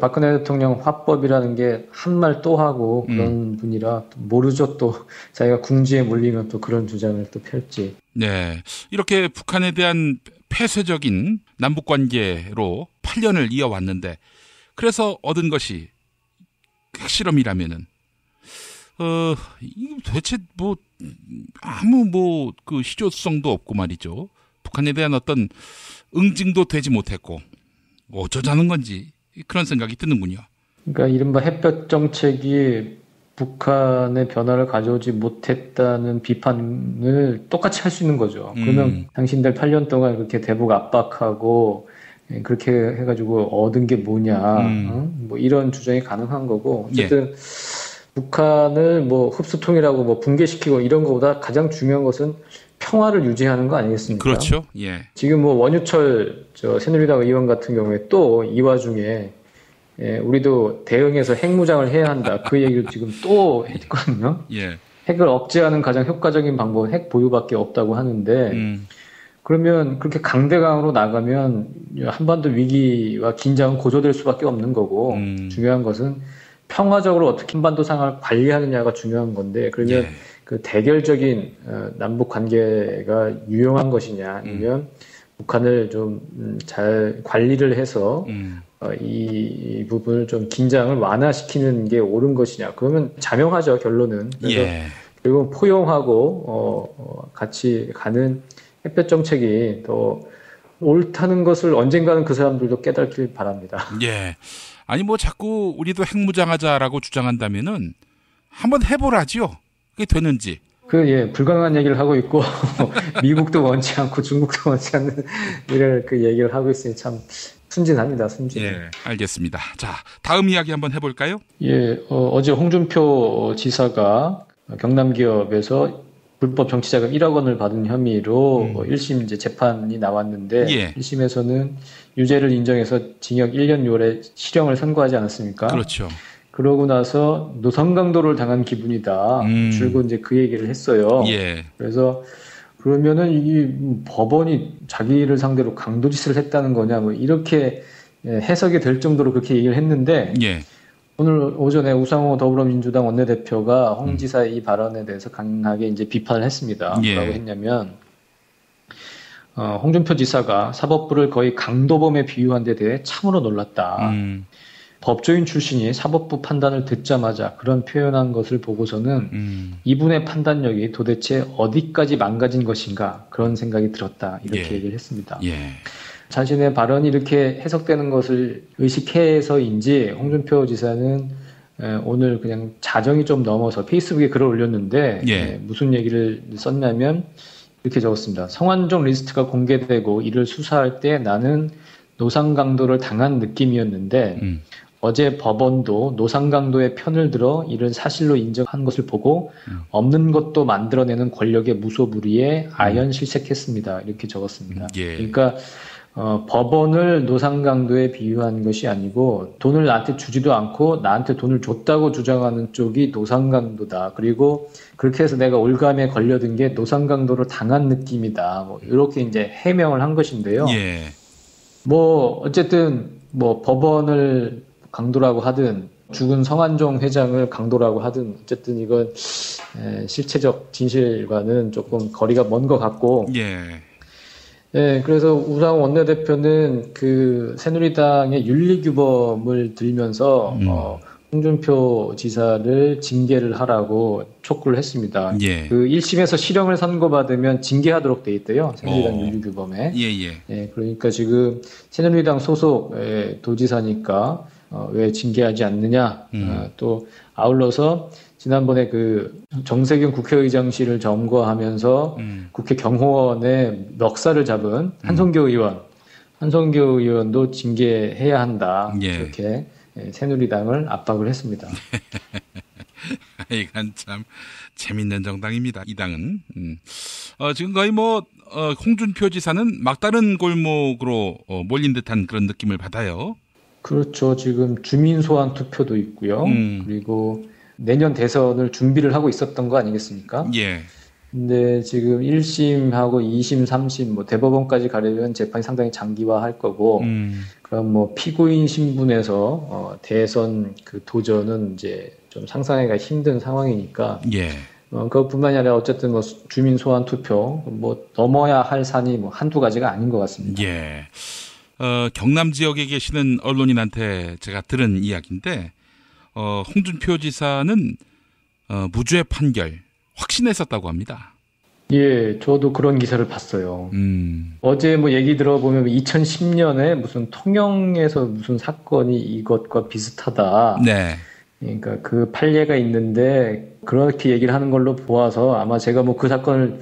박근혜 대통령 화법이라는 게 한 말 또 하고 그런 분이라 모르죠. 또 자기가 궁지에 몰리면 또 그런 주장을 또 펼지. 네. 이렇게 북한에 대한 폐쇄적인 남북관계로 8년을 이어왔는데 그래서 얻은 것이 핵실험이라면은 이거 도대체 아무 그 실효성도 없고 말이죠. 북한에 대한 어떤 응징도 되지 못했고 어쩌자는 건지 그런 생각이 드는군요. 그러니까 이른바 햇볕 정책이 북한의 변화를 가져오지 못했다는 비판을 똑같이 할 수 있는 거죠. 그러면 당신들 8년 동안 그렇게 대북 압박하고 그렇게 해가지고 얻은 게 뭐냐, 뭐 이런 주장이 가능한 거고, 어쨌든 북한을 뭐 흡수통이라고 붕괴시키고 이런 것보다 가장 중요한 것은 평화를 유지하는 거 아니겠습니까? 그렇죠. 예. 지금 원유철 새누리당 의원 같은 경우에 또 이 와중에 우리도 대응해서 핵무장을 해야 한다. 그 얘기를 지금 또 했거든요. 예. 핵을 억제하는 가장 효과적인 방법은 핵 보유밖에 없다고 하는데, 그러면 그렇게 강대강으로 나가면 한반도 위기와 긴장은 고조될 수밖에 없는 거고, 중요한 것은 평화적으로 어떻게 한반도 상황을 관리하느냐가 중요한 건데, 그러면 그 대결적인 남북 관계가 유용한 것이냐, 아니면 북한을 좀 잘 관리를 해서 이 부분을 좀 긴장을 완화시키는 게 옳은 것이냐. 그러면 자명하죠, 결론은. 그래서 결국 포용하고 같이 가는 햇볕 정책이 더 옳다는 것을 언젠가는 그 사람들도 깨닫길 바랍니다. 예. 아니 자꾸 우리도 핵무장하자라고 주장한다면은 한번 해보라지요. 그게 되는지. 불가능한 얘기를 하고 있고, 미국도 원치 않고 중국도 원치 않는 이런 그 얘기를 하고 있으니 참 순진합니다, 순진. 예, 알겠습니다. 자, 다음 이야기 한번 해볼까요? 어제 홍준표 지사가 경남 기업에서 불법 정치자금 1억 원을 받은 혐의로 1심 이제 재판이 나왔는데, 1심에서는 유죄를 인정해서 징역 1년 6월에 실형을 선고하지 않았습니까? 그렇죠. 그러고 나서 노선강도를 당한 기분이다. 줄곧 이제 그 얘기를 했어요. 그래서 그러면은 이 법원이 자기를 상대로 강도짓을 했다는 거냐, 이렇게 해석이 될 정도로 그렇게 얘기를 했는데, 오늘 오전에 우상호 더불어민주당 원내대표가 홍 지사의 이 발언에 대해서 강하게 이제 비판을 했습니다. 뭐라고 했냐면, 홍준표 지사가 사법부를 거의 강도범에 비유한 데 대해 참으로 놀랐다. 법조인 출신이 사법부 판단을 듣자마자 그런 표현한 것을 보고서는 이분의 판단력이 도대체 어디까지 망가진 것인가, 그런 생각이 들었다. 이렇게 얘기를 했습니다. 자신의 발언이 이렇게 해석되는 것을 의식해서인지 홍준표 지사는 오늘 그냥 자정이 좀 넘어서 페이스북에 글을 올렸는데 무슨 얘기를 썼냐면 이렇게 적었습니다. 성완종 리스트가 공개되고 이를 수사할 때 나는 노상강도를 당한 느낌이었는데 어제 법원도 노상강도의 편을 들어 이를 사실로 인정한 것을 보고 없는 것도 만들어내는 권력의 무소불위에 아연실색했습니다. 이렇게 적었습니다. 그러니까 법원을 노상강도에 비유한 것이 아니고 돈을 나한테 주지도 않고 나한테 돈을 줬다고 주장하는 쪽이 노상강도다. 그리고 그렇게 해서 내가 올감에 걸려든 게 노상강도를 당한 느낌이다. 이렇게 이제 해명을 한 것인데요. 어쨌든 법원을 강도라고 하든 죽은 성완종 회장을 강도라고 하든 어쨌든 이건 실체적 진실과는 조금 거리가 먼 것 같고, 그래서 우상호 원내대표는 그 새누리당의 윤리규범을 들면서 홍준표 지사를 징계를 하라고 촉구를 했습니다. 그 1심에서 실형을 선고받으면 징계하도록 돼 있대요. 새누리당 윤리규범에. 그러니까 지금 새누리당 소속 도지사니까 왜 징계하지 않느냐. 또 아울러서 지난번에 그 정세균 국회의장실을 점거하면서 국회 경호원의 멱살을 잡은 한성교 의원도 징계해야 한다. 이렇게 새누리당을 압박을 했습니다. 이건 참 재밌는 정당입니다. 이 당은. 지금 거의 홍준표 지사는 막다른 골목으로 몰린 듯한 그런 느낌을 받아요. 그렇죠. 지금 주민 소환 투표도 있고요. 그리고 내년 대선을 준비를 하고 있었던 거 아니겠습니까? 근데 지금 1심하고 2심, 3심, 대법원까지 가려면 재판이 상당히 장기화할 거고, 그럼 피고인 신분에서 대선 그 도전은 이제 좀 상상하기가 힘든 상황이니까, 그것뿐만이 아니라 어쨌든 주민 소환 투표, 넘어야 할 산이 한두 가지가 아닌 것 같습니다. 경남 지역에 계시는 언론인한테 제가 들은 이야기인데, 홍준표 지사는 무죄 판결 확신했었다고 합니다. 예, 저도 그런 기사를 봤어요. 어제 뭐 얘기 들어보면 2010년에 무슨 통영에서 무슨 사건이 이것과 비슷하다. 네. 그러니까 그 판례가 있는데 그렇게 얘기를 하는 걸로 보아서 아마 제가 뭐 그 사건을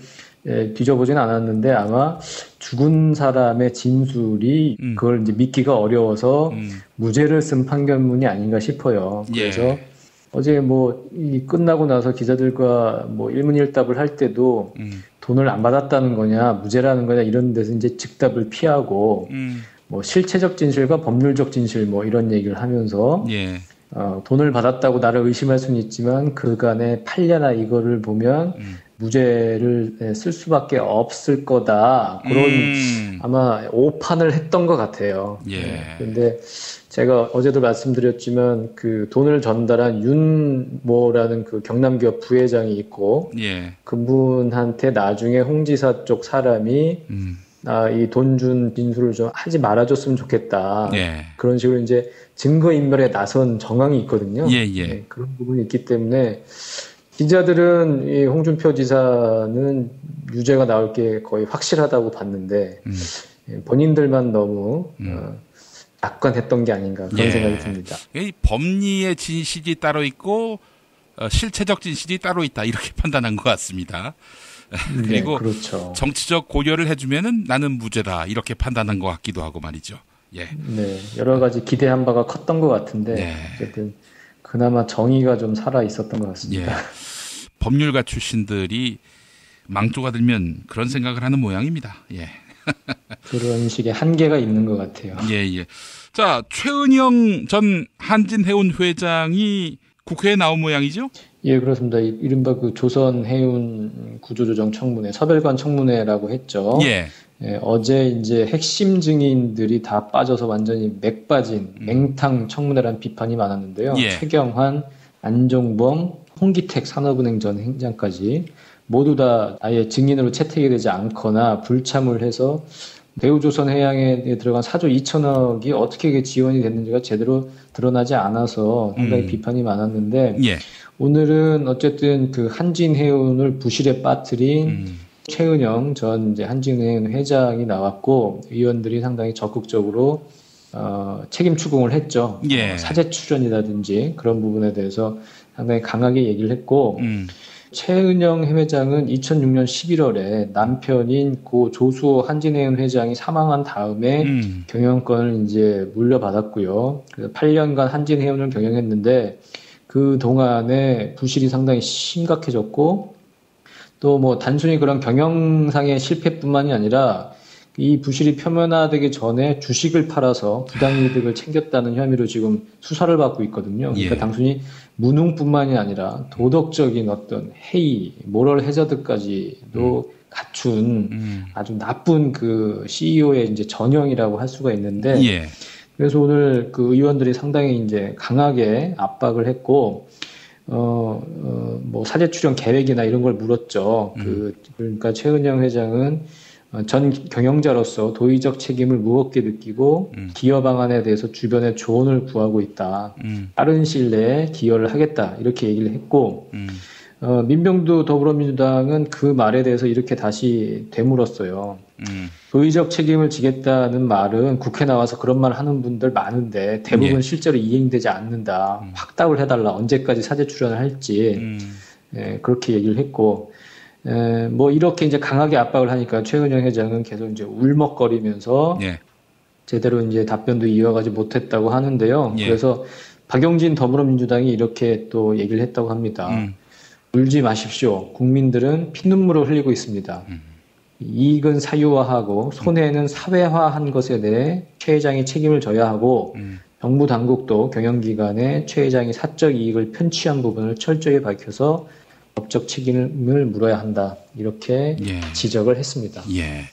뒤져보진 않았는데 아마 죽은 사람의 진술이 그걸 이제 믿기가 어려워서 무죄를 쓴 판결문이 아닌가 싶어요. 그래서 예. 어제 뭐 이 끝나고 나서 기자들과 뭐 일문일답을 할 때도 돈을 안 받았다는 거냐 무죄라는 거냐 이런 데서 이제 즉답을 피하고 뭐 실체적 진실과 법률적 진실 뭐 이런 얘기를 하면서 예. 돈을 받았다고 나를 의심할 수는 있지만 그간의 판례나 이거를 보면 무죄를 쓸 수밖에 없을 거다. 그런 아마 오판을 했던 것 같아요. 예. 근데 제가 어제도 말씀드렸지만 그 돈을 전달한 윤모라는 그 경남기업 부회장이 있고 예. 그분한테 나중에 홍 지사 쪽 사람이 이 돈 준 진술을 좀 하지 말아줬으면 좋겠다. 예. 그런 식으로 이제 증거인멸에 나선 정황이 있거든요. 예. 네, 그런 부분이 있기 때문에 기자들은 이 홍준표 지사는 유죄가 나올 게 거의 확실하다고 봤는데 본인들만 너무 낙관했던 게 아닌가 그런 예. 생각이 듭니다. 이 법리의 진실이 따로 있고 실체적 진실이 따로 있다 이렇게 판단한 것 같습니다. 그리고 네, 그렇죠. 정치적 고려를 해주면은 나는 무죄다 이렇게 판단한 것 같기도 하고 말이죠. 예. 네, 여러 가지 기대한 바가 컸던 것 같은데 네. 어쨌든 그나마 정의가 좀 살아 있었던 것 같습니다. 예. 법률가 출신들이 망조가 들면 그런 생각을 하는 모양입니다. 예. 그런 식의 한계가 있는 것 같아요. 예. 자, 최은영 전 한진해운 회장이 국회에 나온 모양이죠? 예, 그렇습니다. 이른바 그 조선해운 구조조정 청문회, 서별관 청문회라고 했죠. 예. 예, 어제 이제 핵심 증인들이 다 빠져서 완전히 맥 빠진 맹탕 청문회라는 비판이 많았는데요. 예. 최경환, 안종범, 홍기택 산업은행 전 행장까지 모두 다 아예 증인으로 채택이 되지 않거나 불참을 해서 대우조선해양에 들어간 4조 2천억이 어떻게 지원이 됐는지가 제대로 드러나지 않아서 상당히 비판이 많았는데 예. 오늘은 어쨌든 그 한진해운을 부실에 빠뜨린 최은영 전 이제 한진해운 회장이 나왔고 의원들이 상당히 적극적으로 책임 추궁을 했죠. 예. 사제 출연이라든지 그런 부분에 대해서 상당히 강하게 얘기를 했고 최은영 회장은 2006년 11월에 남편인 고 조수호 한진해운 회장이 사망한 다음에 경영권을 이제 물려받았고요. 그래서 8년간 한진해운을 경영했는데 그 동안에 부실이 상당히 심각해졌고 또 뭐 단순히 그런 경영상의 실패뿐만이 아니라 이 부실이 표면화되기 전에 주식을 팔아서 부당이득을 챙겼다는 혐의로 지금 수사를 받고 있거든요. 그러니까 예. 단순히 무능뿐만이 아니라 도덕적인 어떤 해이, 모럴 해저드까지도 갖춘 아주 나쁜 그 CEO의 이제 전형이라고 할 수가 있는데 예. 그래서 오늘 그 의원들이 상당히 이제 강하게 압박을 했고 뭐 사제 출연 계획이나 이런 걸 물었죠. 그러니까 최은영 회장은 전 경영자로서 도의적 책임을 무겁게 느끼고 기여 방안에 대해서 주변에 조언을 구하고 있다. 빠른 시일 내에 기여를 하겠다. 이렇게 얘기를 했고 민병두 더불어민주당은 그 말에 대해서 이렇게 다시 되물었어요. 도의적 책임을 지겠다는 말은 국회 나와서 그런 말 하는 분들 많은데 대부분 예. 실제로 이행되지 않는다. 확답을 해달라. 언제까지 사제 출연을 할지 그렇게 얘기를 했고 뭐 이렇게 이제 강하게 압박을 하니까 최은영 회장은 계속 이제 울먹거리면서 예. 제대로 이제 답변도 이어가지 못했다고 하는데요. 예. 그래서 박용진 더불어민주당이 이렇게 또 얘기를 했다고 합니다. 울지 마십시오. 국민들은 피눈물을 흘리고 있습니다. 이익은 사유화하고 손해는 사회화한 것에 대해 최 회장이 책임을 져야 하고 정부 당국도 경영기관에 최 회장이 사적 이익을 편취한 부분을 철저히 밝혀서 법적 책임을 물어야 한다. 이렇게 예. 지적을 했습니다. 예.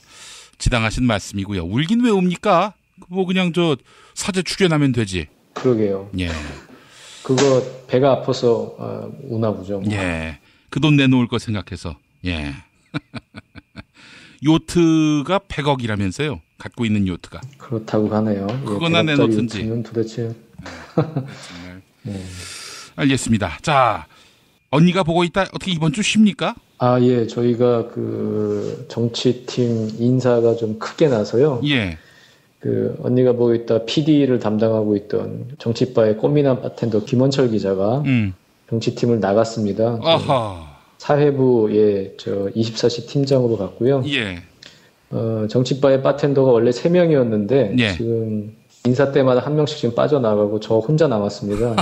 지당하신 말씀이고요. 울긴 왜 웁니까? 뭐 그냥 저 사제 출연하면 되지. 그러게요. 예. 그거 배가 아파서 우나 보죠. 뭐. 예. 그 돈 내놓을 거 생각해서. 예. 요트가 100억이라면서요. 갖고 있는 요트가. 그렇다고 하네요. 그거나 내놓든지. 도대체. 정말. 알겠습니다. 자, 언니가 보고 있다. 어떻게 이번 주 쉽니까? 예. 저희가 정치팀 인사가 좀 크게 나서요. 예. 언니가 보고 있다 PD를 담당하고 있던 정치바의 꽃미남 바텐더 김원철 기자가 정치팀을 나갔습니다. 사회부의 24시 팀장으로 갔고요. 예. 정치바의 바텐더가 원래 3명이었는데 예. 지금 인사 때마다 한 명씩 지금 빠져나가고 저 혼자 남았습니다.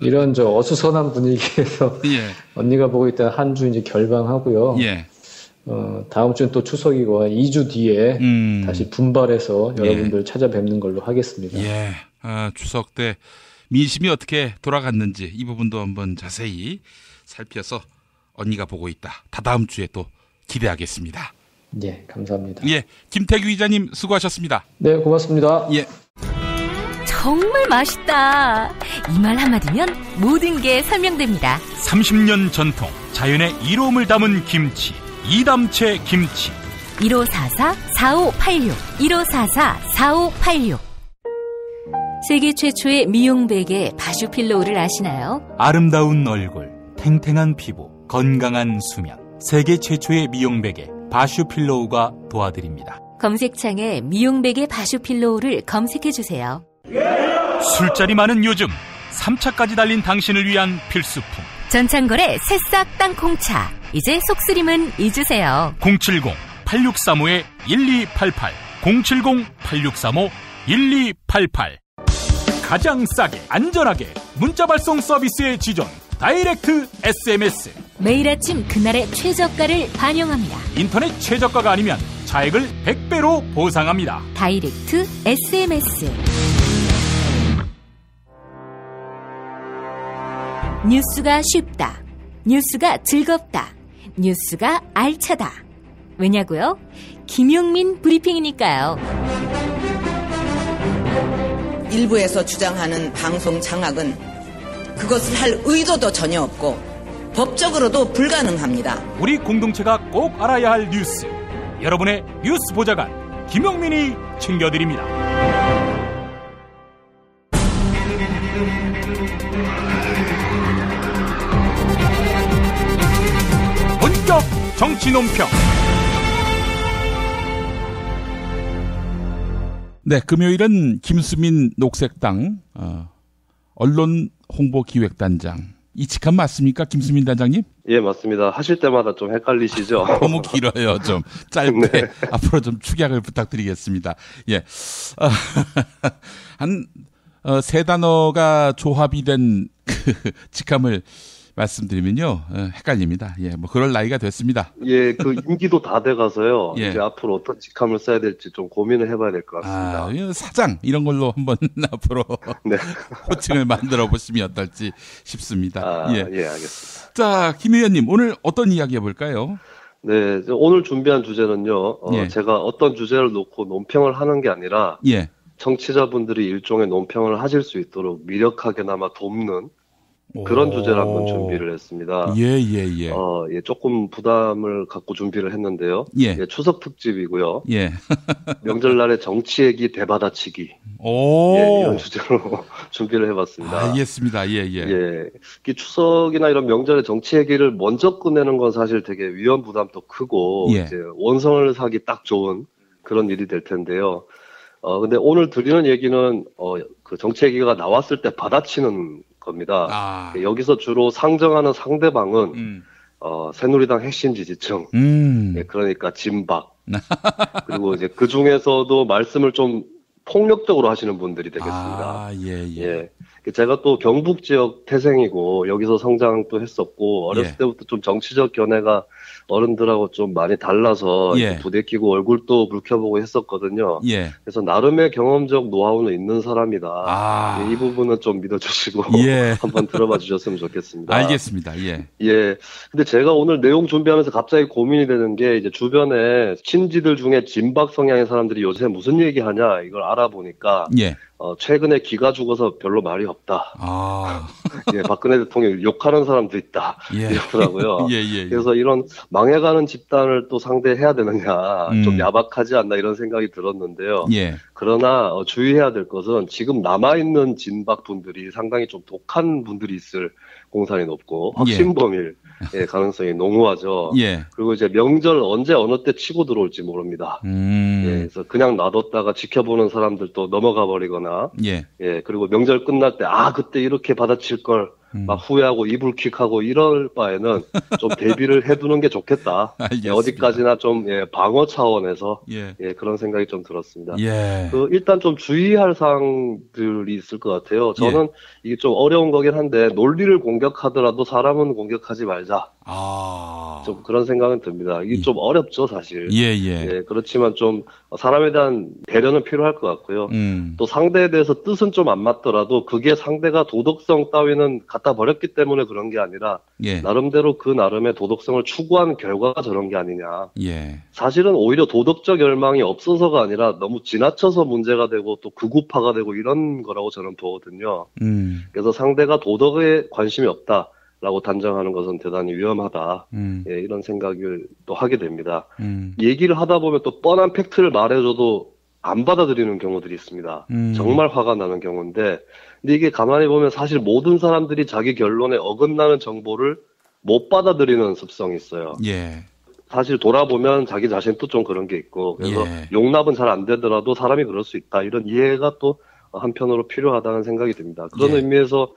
이런 어수선한 분위기에서 예. 언니가 보고 있다 한 주 이제 결방하고요. 예. 다음 주는 또 추석이고 2주 뒤에 다시 분발해서 여러분들 찾아뵙는 걸로 하겠습니다. 예. 추석 때 민심이 어떻게 돌아갔는지 이 부분도 한번 자세히 살펴서 언니가 보고 있다. 다다음 주에 또 기대하겠습니다. 예, 감사합니다. 예, 김태규 기자님 수고하셨습니다. 네, 고맙습니다. 예. 정말 맛있다. 이 말 한마디면 모든 게 설명됩니다. 30년 전통 자연의 이로움을 담은 김치, 이담채 김치. 1544-4586 1544-4586 세계 최초의 미용 베개 바슈필로우를 아시나요? 아름다운 얼굴, 탱탱한 피부, 건강한 수면. 세계 최초의 미용 베개 바슈필로우가 도와드립니다. 검색창에 미용 베개 바슈필로우를 검색해주세요. 술자리 많은 요즘 3차까지 달린 당신을 위한 필수품. 전창걸의 새싹 땅콩차. 이제 속쓰림은 잊으세요. 070-8635-1288 070-8635-1288 가장 싸게 안전하게 문자 발송 서비스의 지존 다이렉트 SMS. 매일 아침 그날의 최저가를 반영합니다. 인터넷 최저가가 아니면 차액을 100배로 보상합니다. 다이렉트 SMS. 뉴스가 쉽다. 뉴스가 즐겁다. 뉴스가 알차다. 왜냐고요? 김용민 브리핑이니까요. 일부에서 주장하는 방송 장악은 그것을 할 의도도 전혀 없고 법적으로도 불가능합니다. 우리 공동체가 꼭 알아야 할 뉴스. 여러분의 뉴스 보좌관 김용민이 챙겨드립니다. 본격 정치 논평. 네, 금요일은 김수민 녹색당 언론 홍보기획단장. 이 직함 맞습니까, 김수민 단장님? 예, 맞습니다. 하실 때마다 좀 헷갈리시죠? 너무 길어요, 좀 짧게. 네. 앞으로 좀 축약을 부탁드리겠습니다. 예, 한 세 단어가 조합이 된 그 직함을 말씀드리면요, 헷갈립니다. 예, 뭐 그럴 나이가 됐습니다. 예, 임기도 다 돼가서요. 예. 이제 앞으로 어떤 직함을 써야 될지 좀 고민을 해봐야 될 것 같습니다. 사장 이런 걸로 한번 앞으로 네. 호칭을 만들어 보시면 어떨지 싶습니다. 예, 알겠습니다. 자, 김 의원님 오늘 어떤 이야기 해볼까요? 네, 오늘 준비한 주제는요. 예. 제가 어떤 주제를 놓고 논평을 하는 게 아니라 예. 청취자분들이 일종의 논평을 하실 수 있도록 미력하게나마 돕는 그런 주제를 한번 준비를 했습니다. 예. 조금 부담을 갖고 준비를 했는데요. 예. 추석 특집이고요. 예. 명절날의 정치 얘기 대받아치기. 오. 예, 이런 주제로 준비를 해봤습니다. 알겠습니다. 예. 추석이나 이런 명절의 정치 얘기를 먼저 꺼내는 건 사실 되게 위험 부담도 크고, 예. 이제 원성을 사기 딱 좋은 그런 일이 될 텐데요. 근데 오늘 드리는 얘기는, 그 정치 얘기가 나왔을 때 받아치는 겁니다. 여기서 주로 상정하는 상대방은 새누리당 핵심 지지층, 그러니까 진박, 그리고 이제 그 중에서도 말씀을 좀 폭력적으로 하시는 분들이 되겠습니다. 예. 제가 또 경북 지역 태생이고 여기서 성장도 했었고 어렸을 때부터 좀 정치적 견해가 어른들하고 좀 많이 달라서 부대끼고 얼굴도 붉혀보고 했었거든요. 그래서 나름의 경험적 노하우는 있는 사람이다. 이 부분은 좀 믿어주시고 한번 들어봐 주셨으면 좋겠습니다. 알겠습니다. 근데 제가 오늘 내용 준비하면서 갑자기 고민이 되는 게 이제 주변에 친지들 중에 진박 성향의 사람들이 요새 무슨 얘기하냐 이걸 알아보니까 최근에 기가 죽어서 별로 말이 없다. 예, 박근혜 대통령 욕하는 사람도 있다. 예. 이러더라고요. 예. 그래서 이런 망해가는 집단을 또 상대해야 되느냐, 좀 야박하지 않나 이런 생각이 들었는데요. 예. 그러나 주의해야 될 것은 지금 남아있는 진박 분들이 상당히 좀 독한 분들이 있을 공산이 높고 확신범일 가능성이 농후하죠. 예. 그리고 이제 명절 언제 어느 때 치고 들어올지 모릅니다. 예, 그래서 그냥 놔뒀다가 지켜보는 사람들도 넘어가 버리거나, 예. 예, 그리고 명절 끝날 때 그때 이렇게 받아칠 걸 막 후회하고 이불킥하고 이럴 바에는 좀 대비를 해두는 게 좋겠다. 예, 어디까지나 좀 방어 차원에서 그런 생각이 좀 들었습니다. 예. 일단 좀 주의할 사항들이 있을 것 같아요. 저는 이게 좀 어려운 거긴 한데 논리를 공격하더라도 사람은 공격하지 말자. 좀 그런 생각은 듭니다. 이게 좀 어렵죠, 사실. 예, 그렇지만 좀 사람에 대한 배려는 필요할 것 같고요. 또 상대에 대해서 뜻은 좀 안 맞더라도 그게 상대가 도덕성 따위는 갖다 버렸기 때문에 그런 게 아니라 나름대로 그 나름의 도덕성을 추구한 결과가 저런 게 아니냐. 사실은 오히려 도덕적 열망이 없어서가 아니라 너무 지나쳐서 문제가 되고 또 극우파가 되고 이런 거라고 저는 보거든요. 그래서 상대가 도덕에 관심이 없다. 라고 단정하는 것은 대단히 위험하다. 예, 이런 생각을 또 하게 됩니다. 얘기를 하다 보면 또 뻔한 팩트를 말해줘도 안 받아들이는 경우들이 있습니다. 정말 화가 나는 경우인데, 근데 이게 가만히 보면 사실 모든 사람들이 자기 결론에 어긋나는 정보를 못 받아들이는 습성이 있어요. 사실 돌아보면 자기 자신도 좀 그런 게 있고, 그래서 용납은 잘 안 되더라도 사람이 그럴 수 있다. 이런 이해가 또 한편으로 필요하다는 생각이 듭니다. 그런 의미에서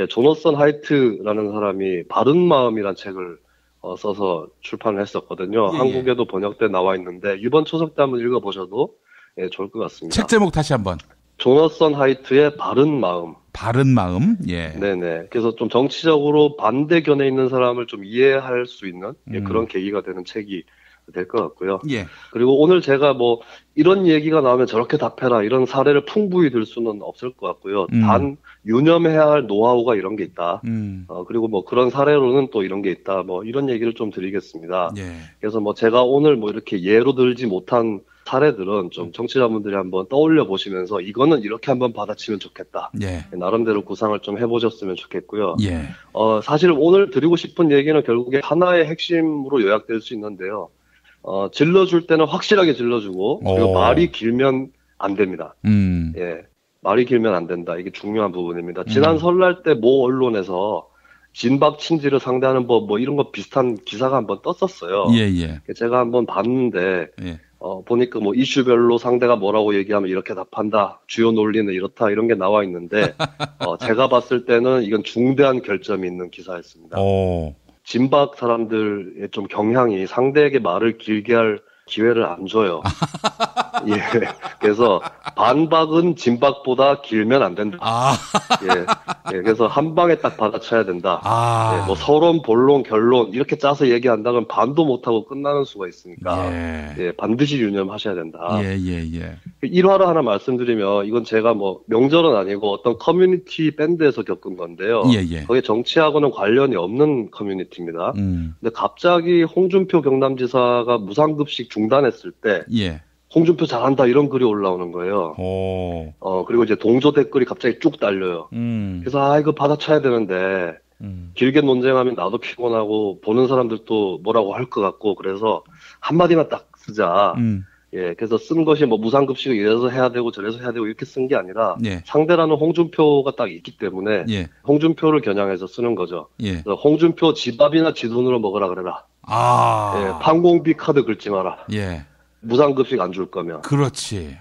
조너선 하이트라는 사람이 바른마음이라는 책을 써서 출판을 했었거든요. 한국에도 번역돼 나와 있는데 이번 추석 때 한번 읽어보셔도 좋을 것 같습니다. 책 제목 다시 한번. 조너선 하이트의 바른마음. 바른마음? 예. 네네. 그래서 좀 정치적으로 반대견에 있는 사람을 좀 이해할 수 있는 그런 계기가 되는 책이 될 것 같고요. 그리고 오늘 제가 뭐 이런 얘기가 나오면 저렇게 답해라 이런 사례를 풍부히 들 수는 없을 것 같고요. 단 유념해야 할 노하우가 이런 게 있다. 그리고 뭐 그런 사례로는 또 이런 게 있다. 뭐 이런 얘기를 좀 드리겠습니다. 그래서 뭐 제가 오늘 뭐 이렇게 예로 들지 못한 사례들은 좀 청취자분들이 한번 떠올려 보시면서 이거는 이렇게 한번 받아치면 좋겠다. 나름대로 구상을 좀 해보셨으면 좋겠고요. 사실 오늘 드리고 싶은 얘기는 결국에 하나의 핵심으로 요약될 수 있는데요. 질러줄 때는 확실하게 질러주고, 그리고 말이 길면 안 됩니다. 예. 말이 길면 안 된다. 이게 중요한 부분입니다. 지난 설날 때 모 언론에서 진박 친지를 상대하는 법, 뭐 이런 거 비슷한 기사가 한번 떴었어요. 제가 한번 봤는데, 보니까 뭐 이슈별로 상대가 뭐라고 얘기하면 이렇게 답한다. 주요 논리는 이렇다. 이런 게 나와 있는데, 제가 봤을 때는 이건 중대한 결점이 있는 기사였습니다. 진박 사람들의 좀 경향이 상대에게 말을 길게 할 기회를 안 줘요. 예. 그래서 반박은 진박보다 길면 안 된다. 예. 그래서 한 방에 딱 받아쳐야 된다. 예. 뭐 서론, 본론, 결론 이렇게 짜서 얘기한다면 반도 못하고 끝나는 수가 있으니까 예. 반드시 유념하셔야 된다. 일화를 하나 말씀드리면 이건 제가 뭐 명절은 아니고 어떤 커뮤니티 밴드에서 겪은 건데요. 거기에 정치하고는 관련이 없는 커뮤니티입니다. 근데 갑자기 홍준표 경남지사가 무상급식 중단했을 때 홍준표 잘한다 이런 글이 올라오는 거예요. 그리고 이제 동조 댓글이 갑자기 쭉 달려요. 그래서 이거 받아쳐야 되는데 길게 논쟁하면 나도 피곤하고 보는 사람들도 뭐라고 할 것 같고 그래서 한마디만 딱 쓰자. 예, 그래서 쓴 것이 뭐 무상급식을 이래서 해야 되고 저래서 해야 되고 이렇게 쓴 게 아니라 상대라는 홍준표가 딱 있기 때문에 홍준표를 겨냥해서 쓰는 거죠. 그래서 홍준표 집 앞이나 지 돈으로 먹으라 그래라. 예, 판공비 카드 긁지 마라. 무상급식 안 줄 거면. 그렇지.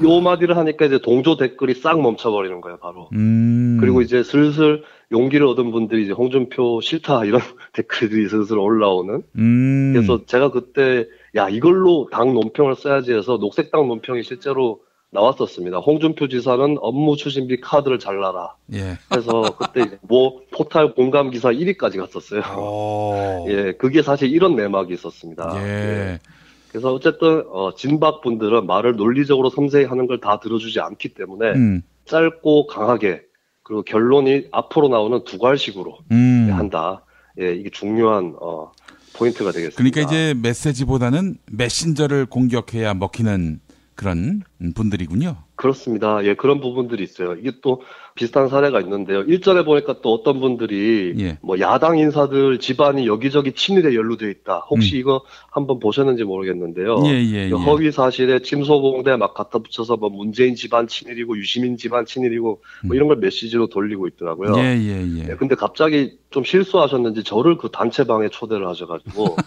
요 마디를 하니까 이제 동조 댓글이 싹 멈춰버리는 거예요, 바로. 그리고 이제 슬슬 용기를 얻은 분들이 이제 홍준표 싫다 이런 댓글들이 슬슬 올라오는. 그래서 제가 그때 야 이걸로 당 논평을 써야지 해서 녹색당 논평이 실제로 나왔었습니다. 홍준표 지사는 업무 추진비 카드를 잘라라. 그래서 그때 이제 뭐 포탈 공감 기사 1위까지 갔었어요. 예, 그게 사실 이런 내막이 있었습니다. 예. 그래서 어쨌든 진박 분들은 말을 논리적으로 섬세히 하는 걸 다 들어주지 않기 때문에 짧고 강하게 그리고 결론이 앞으로 나오는 두괄식으로 한다. 예, 이게 중요한 포인트가 되겠습니다. 그러니까 이제 메시지보다는 메신저를 공격해야 먹히는 그런 분들이군요. 그렇습니다. 예, 그런 부분들이 있어요. 이게 또 비슷한 사례가 있는데요. 일전에 보니까 또 어떤 분들이 예. 뭐 야당 인사들 집안이 여기저기 친일에 연루돼 있다. 혹시 이거 한번 보셨는지 모르겠는데요. 예. 허위 사실에 침소봉대 막 갖다 붙여서 뭐 문재인 집안 친일이고 유시민 집안 친일이고 뭐 이런 걸 메시지로 돌리고 있더라고요. 예. 근데 갑자기 좀 실수하셨는지 저를 그 단체방에 초대를 하셔가지고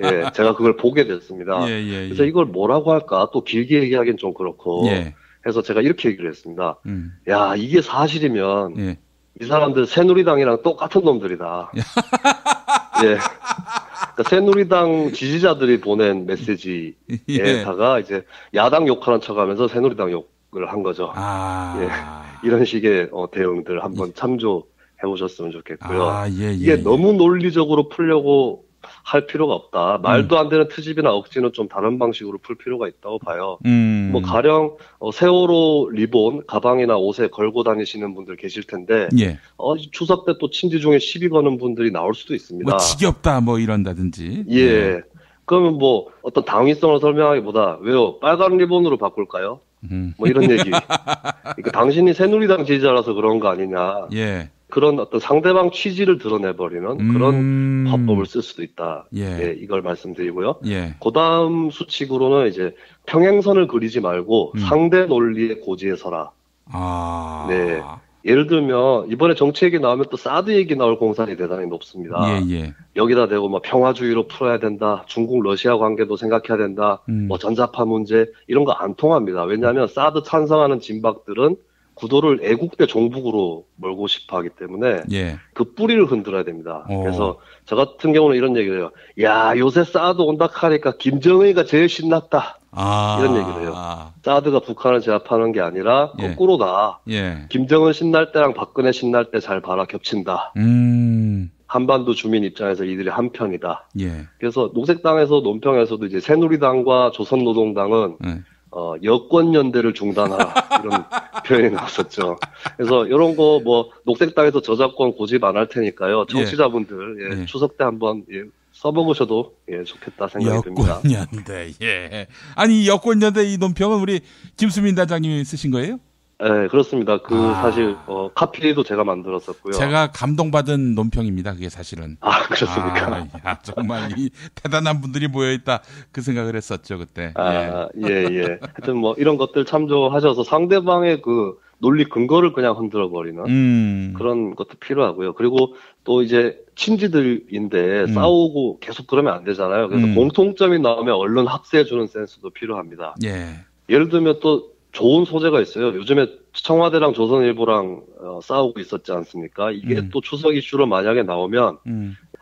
예, 제가 그걸 보게 됐습니다. 그래서 이걸 뭐라고 할까 또 길게 얘기하기는 좀 그렇고 해서 제가 이렇게 얘기를 했습니다. 야, 이게 사실이면 이 사람들 새누리당이랑 똑같은 놈들이다. 예. 그러니까 새누리당 지지자들이 보낸 메시지에다가 이제 야당 욕하는 척하면서 새누리당 욕을 한 거죠. 예. 이런 식의 대응들 한번 참조해 보셨으면 좋겠고요. 이게 너무 논리적으로 풀려고 할 필요가 없다. 말도 안 되는 트집이나 억지는 좀 다른 방식으로 풀 필요가 있다고 봐요. 뭐 가령 세월호 리본 가방이나 옷에 걸고 다니시는 분들 계실 텐데 추석 때 또 친지 중에 시비 거는 분들이 나올 수도 있습니다. 뭐 지겹다 뭐 이런다든지. 예. 그러면 뭐 어떤 당위성을 설명하기보다 왜요? 빨간 리본으로 바꿀까요? 뭐 이런 얘기. 그러니까 당신이 새누리당 지지자라서 그런 거 아니냐. 그런 어떤 상대방 취지를 드러내버리는 그런 화법을 쓸 수도 있다. 이걸 말씀드리고요. 그 다음 수칙으로는 이제 평행선을 그리지 말고 상대 논리의 고지에 서라. 네. 예를 들면 이번에 정치 얘기 나오면 또 사드 얘기 나올 공산이 대단히 높습니다. 여기다 대고 뭐 평화주의로 풀어야 된다. 중국 러시아 관계도 생각해야 된다. 뭐 전자파 문제 이런 거 안 통합니다. 왜냐하면 사드 찬성하는 진박들은 구도를 애국대 종북으로 몰고 싶어 하기 때문에 그 뿌리를 흔들어야 됩니다. 그래서 저 같은 경우는 이런 얘기를 해요. 야, 요새 사드 온다 하니까 김정은이가 제일 신났다. 이런 얘기를 해요. 사드가 북한을 제압하는 게 아니라 거꾸로다. 김정은 신날 때랑 박근혜 신날 때 잘 봐라 겹친다. 한반도 주민 입장에서 이들이 한 편이다. 그래서 녹색당에서 논평에서도 이제 새누리당과 조선노동당은 여권연대를 중단하라 이런 표현이 나왔었죠. 그래서 이런 거 뭐 녹색당에서 저작권 고집 안 할 테니까요. 청취자분들 추석 때 한번 써먹으셔도 좋겠다 생각이 듭니다. 여권연대. 아니 여권연대 이 논평은 우리 김수민 단장님이 쓰신 거예요? 네, 그렇습니다. 사실 카피도 제가 만들었었고요. 제가 감동받은 논평입니다. 그게 사실은. 그렇습니까? 정말 이 대단한 분들이 모여있다 그 생각을 했었죠 그때. 하여튼 뭐 이런 것들 참조하셔서 상대방의 그 논리 근거를 그냥 흔들어 버리는 그런 것도 필요하고요. 그리고 또 이제 친지들인데 싸우고 계속 그러면 안 되잖아요. 그래서 공통점이 나오면 얼른 합세해주는 센스도 필요합니다. 예를 들면 또 좋은 소재가 있어요. 요즘에 청와대랑 조선일보랑 싸우고 있었지 않습니까? 이게 또 추석 이슈로 만약에 나오면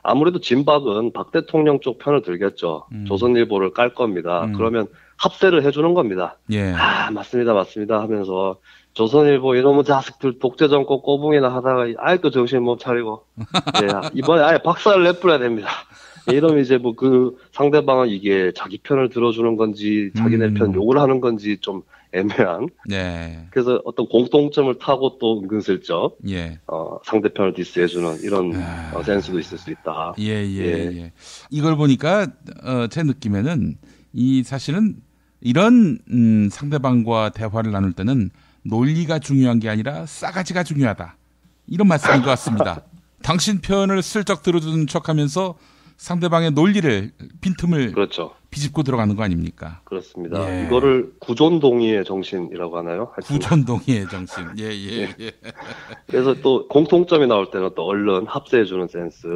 아무래도 진박은 박 대통령 쪽 편을 들겠죠. 조선일보를 깔 겁니다. 그러면 합세를 해주는 겁니다. 맞습니다 하면서 조선일보 이놈의 자식들 독재정권 꼬붕이나 하다가 아직도 정신 못 차리고 이번에 아예 박살을 내버려야 됩니다. 이러면 이제 뭐 그 상대방은 이게 자기 편을 들어주는 건지 자기네 편 욕을 하는 건지 좀 애매한. 그래서 어떤 공통점을 타고 또 은근슬쩍 상대편을 디스해주는 이런 센스도 있을 수 있다. 이걸 보니까 제 느낌에는 이 사실은 이런 상대방과 대화를 나눌 때는 논리가 중요한 게 아니라 싸가지가 중요하다. 이런 말씀인 것 같습니다. 당신 편을 슬쩍 들어주는 척하면서 상대방의 논리를 빈틈을 비집고 들어가는 거 아닙니까? 그렇습니다. 이거를 구존동의의 정신이라고 하나요? 구존동의의 정신. 그래서 또 공통점이 나올 때는 또 얼른 합세해주는 센스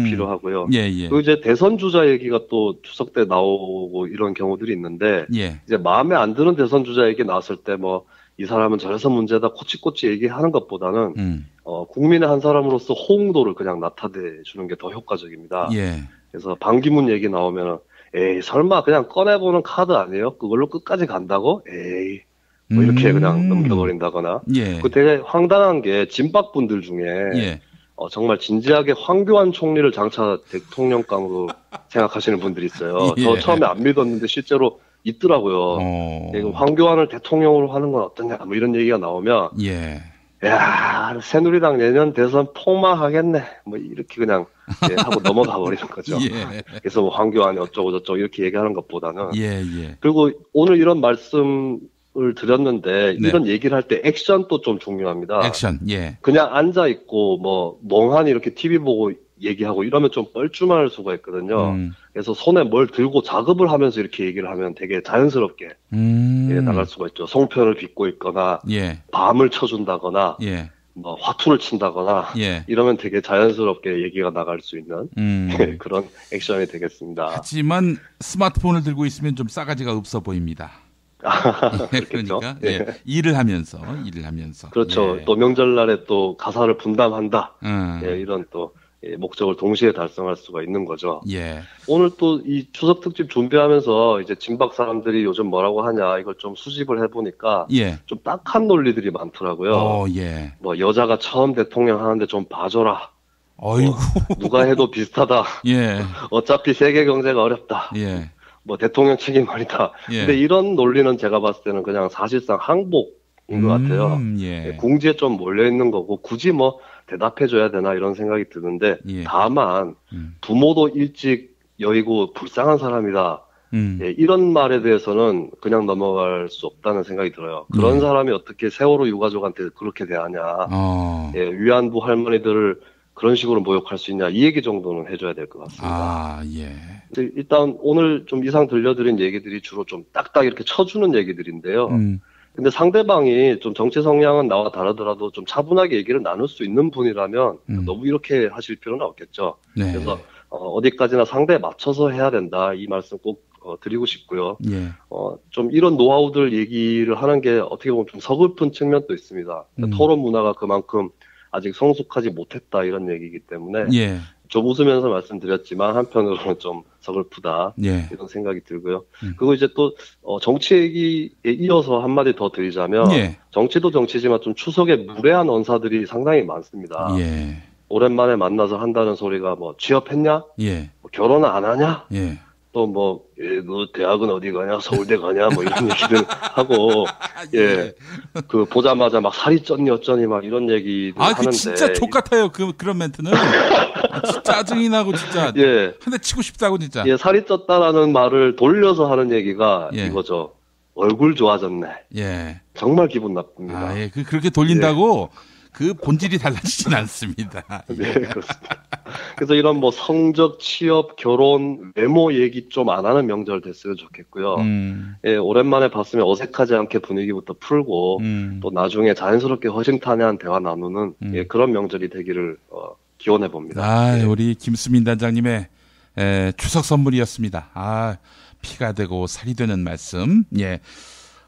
필요하고요. 그리고 이제 대선 주자 얘기가 또 추석 때 나오고 이런 경우들이 있는데 이제 마음에 안 드는 대선 주자 얘기 나왔을 때 뭐 이 사람은 저래서 문제다 코치코치 얘기하는 것보다는 국민의 한 사람으로서 호응도를 그냥 나타내 주는 게 더 효과적입니다. 그래서 반기문 얘기 나오면은 에이 설마 그냥 꺼내보는 카드 아니에요? 그걸로 끝까지 간다고? 에이 뭐 이렇게 그냥 넘겨버린다거나. 그 되게 황당한 게 진박분들 중에 정말 진지하게 황교안 총리를 장차 대통령감으로 생각하시는 분들이 있어요. 저 처음에 안 믿었는데 실제로 있더라고요. 황교안을 대통령으로 하는 건 어떠냐, 뭐 이런 얘기가 나오면, 야, 새누리당 내년 대선 폭망하겠네. 뭐 이렇게 그냥 하고 넘어가 버리는 거죠. 그래서 뭐 황교안이 어쩌고 저쩌고 이렇게 얘기하는 것보다는. 그리고 오늘 이런 말씀 드렸는데 네. 이런 얘기를 할 때 액션도 좀 중요합니다. 액션, 예. 그냥 앉아 있고 뭐 멍하니 이렇게 TV 보고 얘기하고 이러면 좀 뻘쭘할 수가 있거든요. 그래서 손에 뭘 들고 작업을 하면서 이렇게 얘기를 하면 되게 자연스럽게 나갈 수가 있죠. 송편을 빚고 있거나 예. 밤을 쳐준다거나 예. 뭐 화투를 친다거나 예. 이러면 되게 자연스럽게 얘기가 나갈 수 있는 그런 액션이 되겠습니다. 하지만 스마트폰을 들고 있으면 좀 싸가지가 없어 보입니다. 그러니까 예. 예. 일을 하면서 그렇죠. 예. 또 명절날에 또 가사를 분담한다. 예, 이런 또 목적을 동시에 달성할 수가 있는 거죠. 예. 오늘 또 이 추석 특집 준비하면서 이제 진박 사람들이 요즘 뭐라고 하냐 이걸 좀 수집을 해보니까 예. 좀 딱한 논리들이 많더라고요. 예. 뭐 여자가 처음 대통령 하는데 좀 봐줘라. 어이구. 누가 해도 비슷하다. 예. 어차피 세계 경제가 어렵다. 예. 뭐 대통령 책임 아니다. 예. 근데 이런 논리는 제가 봤을 때는 그냥 사실상 항복인 것 같아요. 예. 궁지에 좀 몰려 있는 거고 굳이 뭐 대답해줘야 되나 이런 생각이 드는데 예. 다만 부모도 일찍 여의고 불쌍한 사람이다. 예, 이런 말에 대해서는 그냥 넘어갈 수 없다는 생각이 들어요. 그런 사람이 어떻게 세월호 유가족한테 그렇게 대하냐. 예, 위안부 할머니들을 그런 식으로 모욕할 수 있냐. 이 얘기 정도는 해줘야 될 것 같습니다. 아, 예. 근데 일단 오늘 좀 이상 들려드린 얘기들이 주로 좀 딱딱 이렇게 쳐주는 얘기들인데요. 근데 상대방이 좀 정치 성향은 나와 다르더라도 좀 차분하게 얘기를 나눌 수 있는 분이라면 너무 이렇게 하실 필요는 없겠죠. 네. 그래서 어디까지나 상대에 맞춰서 해야 된다. 이 말씀 꼭 드리고 싶고요. 예. 좀 이런 노하우들 얘기를 하는 게 어떻게 보면 좀 서글픈 측면도 있습니다. 토론 문화가 그만큼 아직 성숙하지 못했다 이런 얘기이기 때문에 예. 좀 웃으면서 말씀드렸지만 한편으로는 좀 서글프다 예. 이런 생각이 들고요. 그리고 이제 또 정치 얘기에 이어서 한마디 더 드리자면 예. 정치도 정치지만 좀 추석에 무례한 언사들이 상당히 많습니다. 예. 오랜만에 만나서 한다는 소리가 뭐 취업했냐? 예. 뭐 결혼 안 하냐? 예. 또 뭐, 너 대학은 어디 가냐? 서울대 가냐? 뭐 이런 얘기들 하고, 예. 그 보자마자 막 살이 쪘니 어쩌니 막 이런 얘기들 하는데. 그 진짜 족 같아요. 그런 멘트는. 진짜 짜증이 나고 진짜. 예. 한 대 치고 싶다고 진짜. 예, 살이 쪘다라는 말을 돌려서 하는 얘기가 예. 이거죠. 얼굴 좋아졌네. 예. 정말 기분 나쁩니다. 아, 예. 그렇게 돌린다고 그 본질이 달라지진 않습니다. 네, 그렇습니다. 그래서 이런 뭐 성적, 취업, 결혼, 외모 얘기 좀 안 하는 명절 됐으면 좋겠고요. 예, 오랜만에 봤으면 어색하지 않게 분위기부터 풀고 또 나중에 자연스럽게 허심탄회한 대화 나누는 예, 그런 명절이 되기를 기원해 봅니다. 아, 우리 김수민 단장님의 추석 선물이었습니다. 아, 피가 되고 살이 되는 말씀. 예.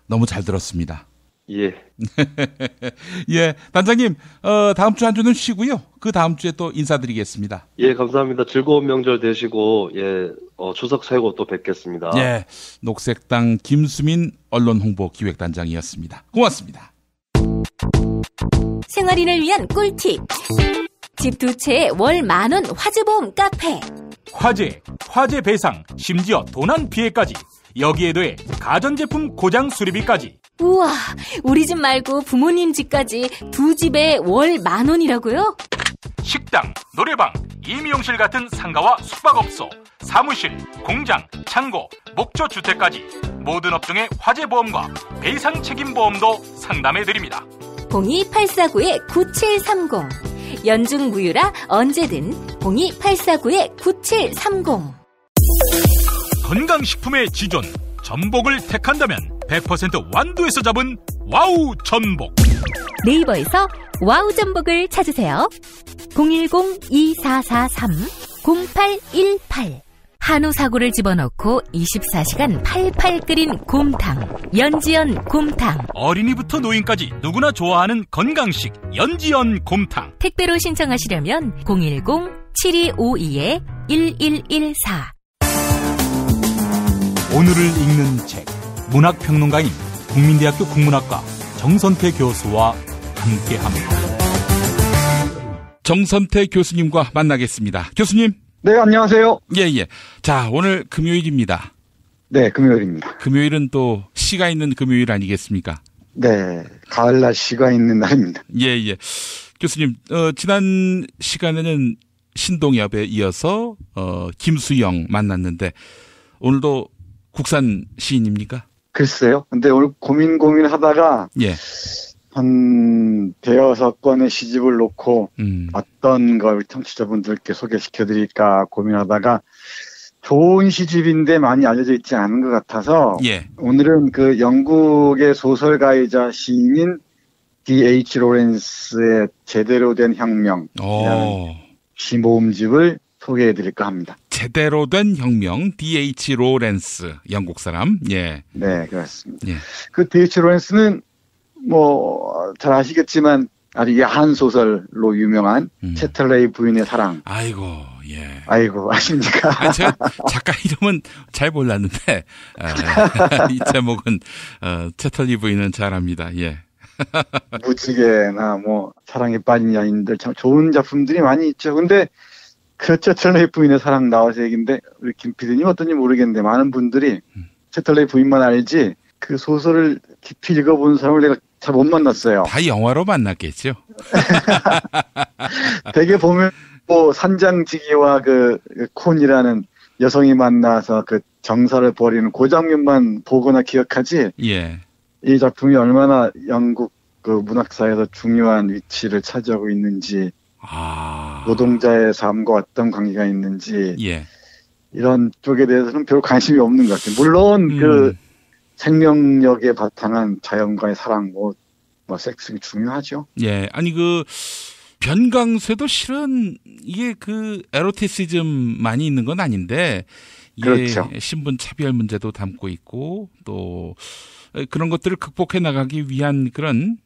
너무 잘 들었습니다. 예. 예, 단장님, 다음 주 한 주는 쉬고요. 그 다음 주에 또 인사드리겠습니다. 예, 감사합니다. 즐거운 명절 되시고, 예, 추석 새고 또 뵙겠습니다. 예, 녹색당 김수민 언론홍보기획단장이었습니다. 고맙습니다. 생활인을 위한 꿀팁. 집 두 채에 월 10,000원 화재보험 카페. 화재 배상, 심지어 도난 피해까지. 여기에 더해 가전제품 고장 수리비까지. 우와, 우리 집 말고 부모님 집까지 두 집에 월 10,000원이라고요? 식당, 노래방, 임용실 같은 상가와 숙박업소, 사무실, 공장, 창고, 목조주택까지 모든 업종의 화재보험과 배상 책임보험도 상담해드립니다. 02849-9730. 연중 무휴라 언제든 02849-9730. 건강식품의 지존, 전복을 택한다면 100% 완도에서 잡은 와우 전복. 네이버에서 와우 전복을 찾으세요. 010-2443-0818. 한우 사고를 집어넣고 24시간 팔팔 끓인 곰탕, 연지연 곰탕. 어린이부터 노인까지 누구나 좋아하는 건강식 연지연 곰탕. 택배로 신청하시려면 010-7252-1114. 오늘을 읽는 책, 문학평론가인 국민대학교 국문학과 정선태 교수와 함께합니다. 정선태 교수님과 만나겠습니다. 교수님. 네, 안녕하세요. 예. 자, 오늘 금요일입니다. 네, 금요일입니다. 금요일은 또 시가 있는 금요일 아니겠습니까? 네, 가을날 시가 있는 날입니다. 예. 교수님, 지난 시간에는 신동엽에 이어서 김수영 만났는데 오늘도 국산 시인입니까? 글쎄요. 근데 오늘 고민하다가 예. 한 대여섯 권의 시집을 놓고 어떤 걸 청취자분들께 소개시켜드릴까 고민하다가 좋은 시집인데 많이 알려져 있지 않은 것 같아서 예. 오늘은 그 영국의 소설가이자 시인인 D.H. 로렌스의 제대로 된 혁명이라는 시모음집을 소개해드릴까 합니다. 제대로 된 혁명, D.H. 로렌스, 영국 사람. 예. 네, 그렇습니다. 예. 그 D.H. 로렌스는 뭐 잘 아시겠지만 아주 야한 소설로 유명한 채털레이 부인의 사랑. 아이고, 예. 아이고, 아십니까? 제가 작가 이름은 잘 몰랐는데 이 제목은 채털리 부인은 잘 압니다. 예. 무지개나 뭐 사랑에 빠진 여인들 참 좋은 작품들이 많이 있죠. 근데 그 채털레이 부인의 사랑 나와서 얘기인데 우리 김 PD님 어떤지 모르겠는데 많은 분들이 채털레이 부인만 알지 그 소설을 깊이 읽어본 사람을 내가 잘 못 만났어요. 다 영화로 만났겠죠. 되게 보면 뭐 산장지기와 그 콘이라는 여성이 만나서 그 정사를 벌이는 그 장면만 보거나 기억하지. 예. 이 작품이 얼마나 영국 그 문학사에서 중요한 위치를 차지하고 있는지, 노동자의 삶과 어떤 관계가 있는지, 예. 이런 쪽에 대해서는 별 관심이 없는 것 같아요. 물론 그 생명력에 바탕한 자연과의 사랑, 뭐 섹스가 중요하죠. 예, 아니 그 변강쇠도 실은 이게 그 에로티시즘 많이 있는 건 아닌데, 그렇죠. 신분 차별 문제도 담고 있고 또 그런 것들을 극복해 나가기 위한 그런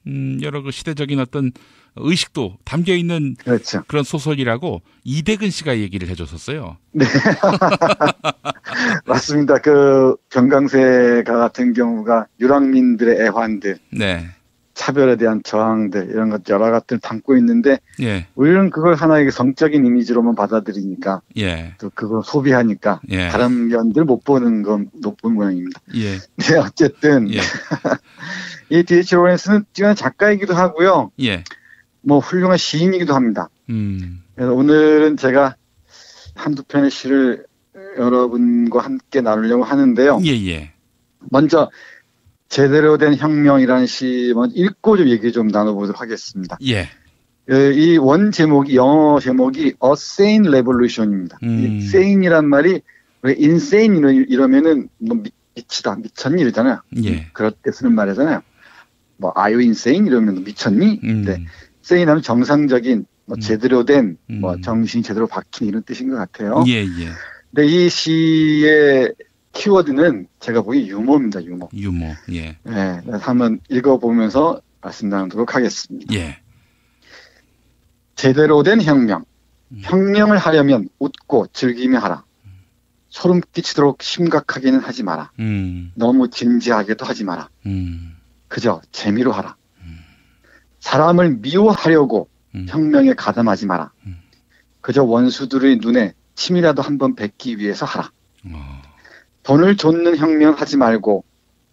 여러 그 시대적인 어떤 의식도 담겨 있는 그렇죠. 그런 소설이라고 이대근 씨가 얘기를 해줬었어요. 네, 맞습니다. 그 변강세가 같은 경우가 유랑민들의 애환들, 네, 차별에 대한 저항들 이런 것 여러 가지를 담고 있는데, 예, 우리는 그걸 하나의 성적인 이미지로만 받아들이니까, 예, 또 그걸 소비하니까 예. 다른 면들 못 보는 건 못 본 모양입니다. 예. 네, 어쨌든 예. 이 D.H. 로렌스는 뛰어난 작가이기도 하고요. 예. 뭐 훌륭한 시인이기도 합니다. 그래서 오늘은 제가 한두 편의 시를 여러분과 함께 나누려고 하는데요. 예. 먼저 제대로 된 혁명이라는 시 먼저 읽고 좀 얘기 좀 나눠보도록 하겠습니다. 예. 이 원 제목이 영어 제목이 A Sane Revolution입니다. 이 sane이란 말이 왜 insane 이러면은 뭐 미치다, 미쳤니 이러잖아요. 예. 그렇게 쓰는 말이잖아요. 뭐 are you insane 이러면 미쳤니? 네. sane 하면 정상적인, 뭐 제대로 된, 뭐 정신이 제대로 박힌 이런 뜻인 것 같아요. 예. 근데 이 시의 키워드는 제가 보기 유머입니다. 유머. 예. 네, 한번 읽어보면서 말씀 나누도록 하겠습니다. 예. 제대로 된 혁명. 혁명을 하려면 웃고 즐기며 하라. 소름 끼치도록 심각하게는 하지 마라. 너무 진지하게도 하지 마라. 그저 재미로 하라. 사람을 미워하려고 혁명에 가담하지 마라. 그저 원수들의 눈에 침이라도 한번 뱉기 위해서 하라. 돈을 좇는 혁명 하지 말고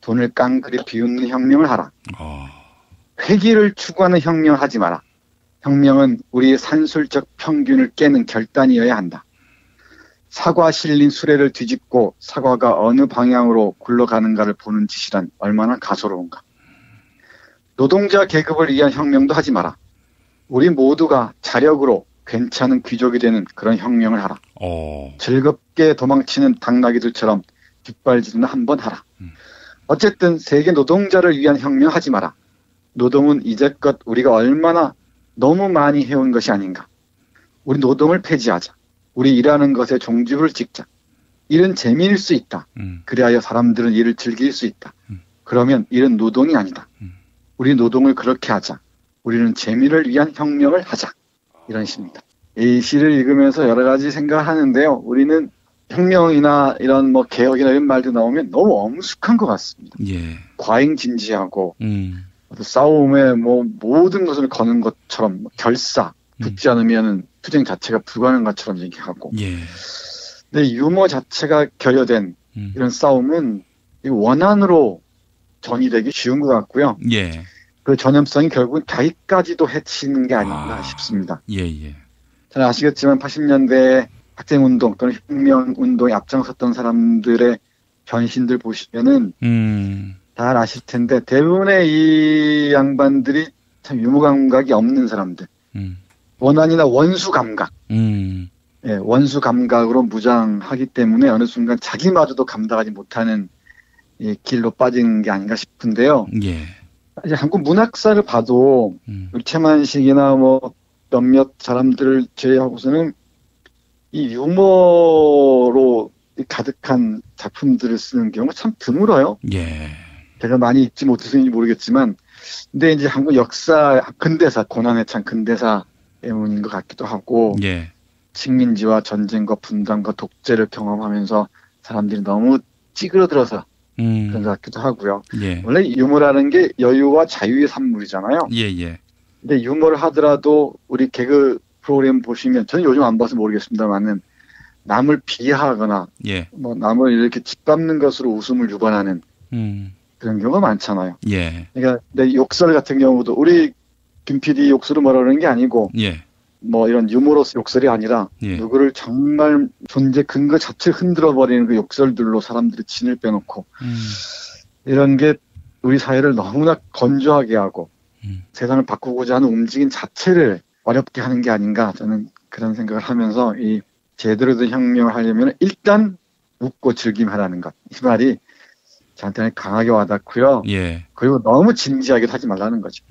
돈을 깡그리 비웃는 혁명을 하라. 회기를 추구하는 혁명 하지 마라. 혁명은 우리의 산술적 평균을 깨는 결단이어야 한다. 사과 실린 수레를 뒤집고 사과가 어느 방향으로 굴러가는가를 보는 짓이란 얼마나 가소로운가. 노동자 계급을 위한 혁명도 하지 마라. 우리 모두가 자력으로 괜찮은 귀족이 되는 그런 혁명을 하라. 즐겁게 도망치는 당나귀들처럼 뒷발질은 한번 하라. 어쨌든 세계 노동자를 위한 혁명 하지 마라. 노동은 이제껏 우리가 얼마나 너무 많이 해온 것이 아닌가. 우리 노동을 폐지하자. 우리 일하는 것에 종집을 찍자. 일은 재미일 수 있다. 그리하여 사람들은 일을 즐길 수 있다. 그러면 일은 노동이 아니다. 우리 노동을 그렇게 하자. 우리는 재미를 위한 혁명을 하자. 이런 시입니다. 이 시를 읽으면서 여러 가지 생각을 하는데요. 우리는 혁명이나 이런 뭐 개혁이나 이런 말도 나오면 너무 엄숙한 것 같습니다. 예. 과잉진지하고 싸움에 뭐 모든 것을 거는 것처럼 결사, 붙지 않으면은 투쟁 자체가 불가능한 것처럼 얘기하고. 예. 근데 유머 자체가 결여된 이런 싸움은 원한으로 전이되기 쉬운 것 같고요. 예. 그 전염성이 결국은 자기까지도 해치는 게 아닌가 싶습니다. 예. 잘 아시겠지만 80년대 학생운동 또는 혁명운동에 앞장섰던 사람들의 변신들 보시면은 잘 아실 텐데 대부분의 이 양반들이 참 유머 감각이 없는 사람들. 원한이나 원수 감각. 예, 원수 감각으로 무장하기 때문에 어느 순간 자기마저도 감당하지 못하는 이 길로 빠진 게 아닌가 싶은데요. 예. 이제 한국 문학사를 봐도 최만식이나 뭐 몇몇 사람들을 제외하고서는 이 유머로 가득한 작품들을 쓰는 경우가 참 드물어요. 예. 제가 많이 읽지 못해서인지 모르겠지만, 근데 이제 한국 역사, 근대사, 고난의 참 근대사 때문인 것 같기도 하고, 예. 식민지와 전쟁과 분단과 독재를 경험하면서 사람들이 너무 찌그러들어서 그런 것 같기도 하고요. 예. 원래 유머라는 게 여유와 자유의 산물이잖아요. 예. 근데 유머를 하더라도 우리 개그 프로그램 보시면, 저는 요즘 안 봐서 모르겠습니다만은, 남을 비하하거나, 예. 뭐 남을 이렇게 짓밟는 것으로 웃음을 유발하는 그런 경우가 많잖아요. 예. 그러니까 내 욕설 같은 경우도 우리 김 PD 욕설을 말하는 게 아니고, 예. 뭐 이런 유머러스 욕설이 아니라 예. 누구를 정말 존재 근거 자체를 흔들어 버리는 그 욕설들로 사람들이 진을 빼놓고 이런 게 우리 사회를 너무나 건조하게 하고 세상을 바꾸고자 하는 움직임 자체를 어렵게 하는 게 아닌가, 저는 그런 생각을 하면서 이 제대로 된 혁명을 하려면 일단 웃고 즐기며 하라는 것, 이 말이 저한테는 강하게 와닿고요. 예. 그리고 너무 진지하게도 하지 말라는 거죠.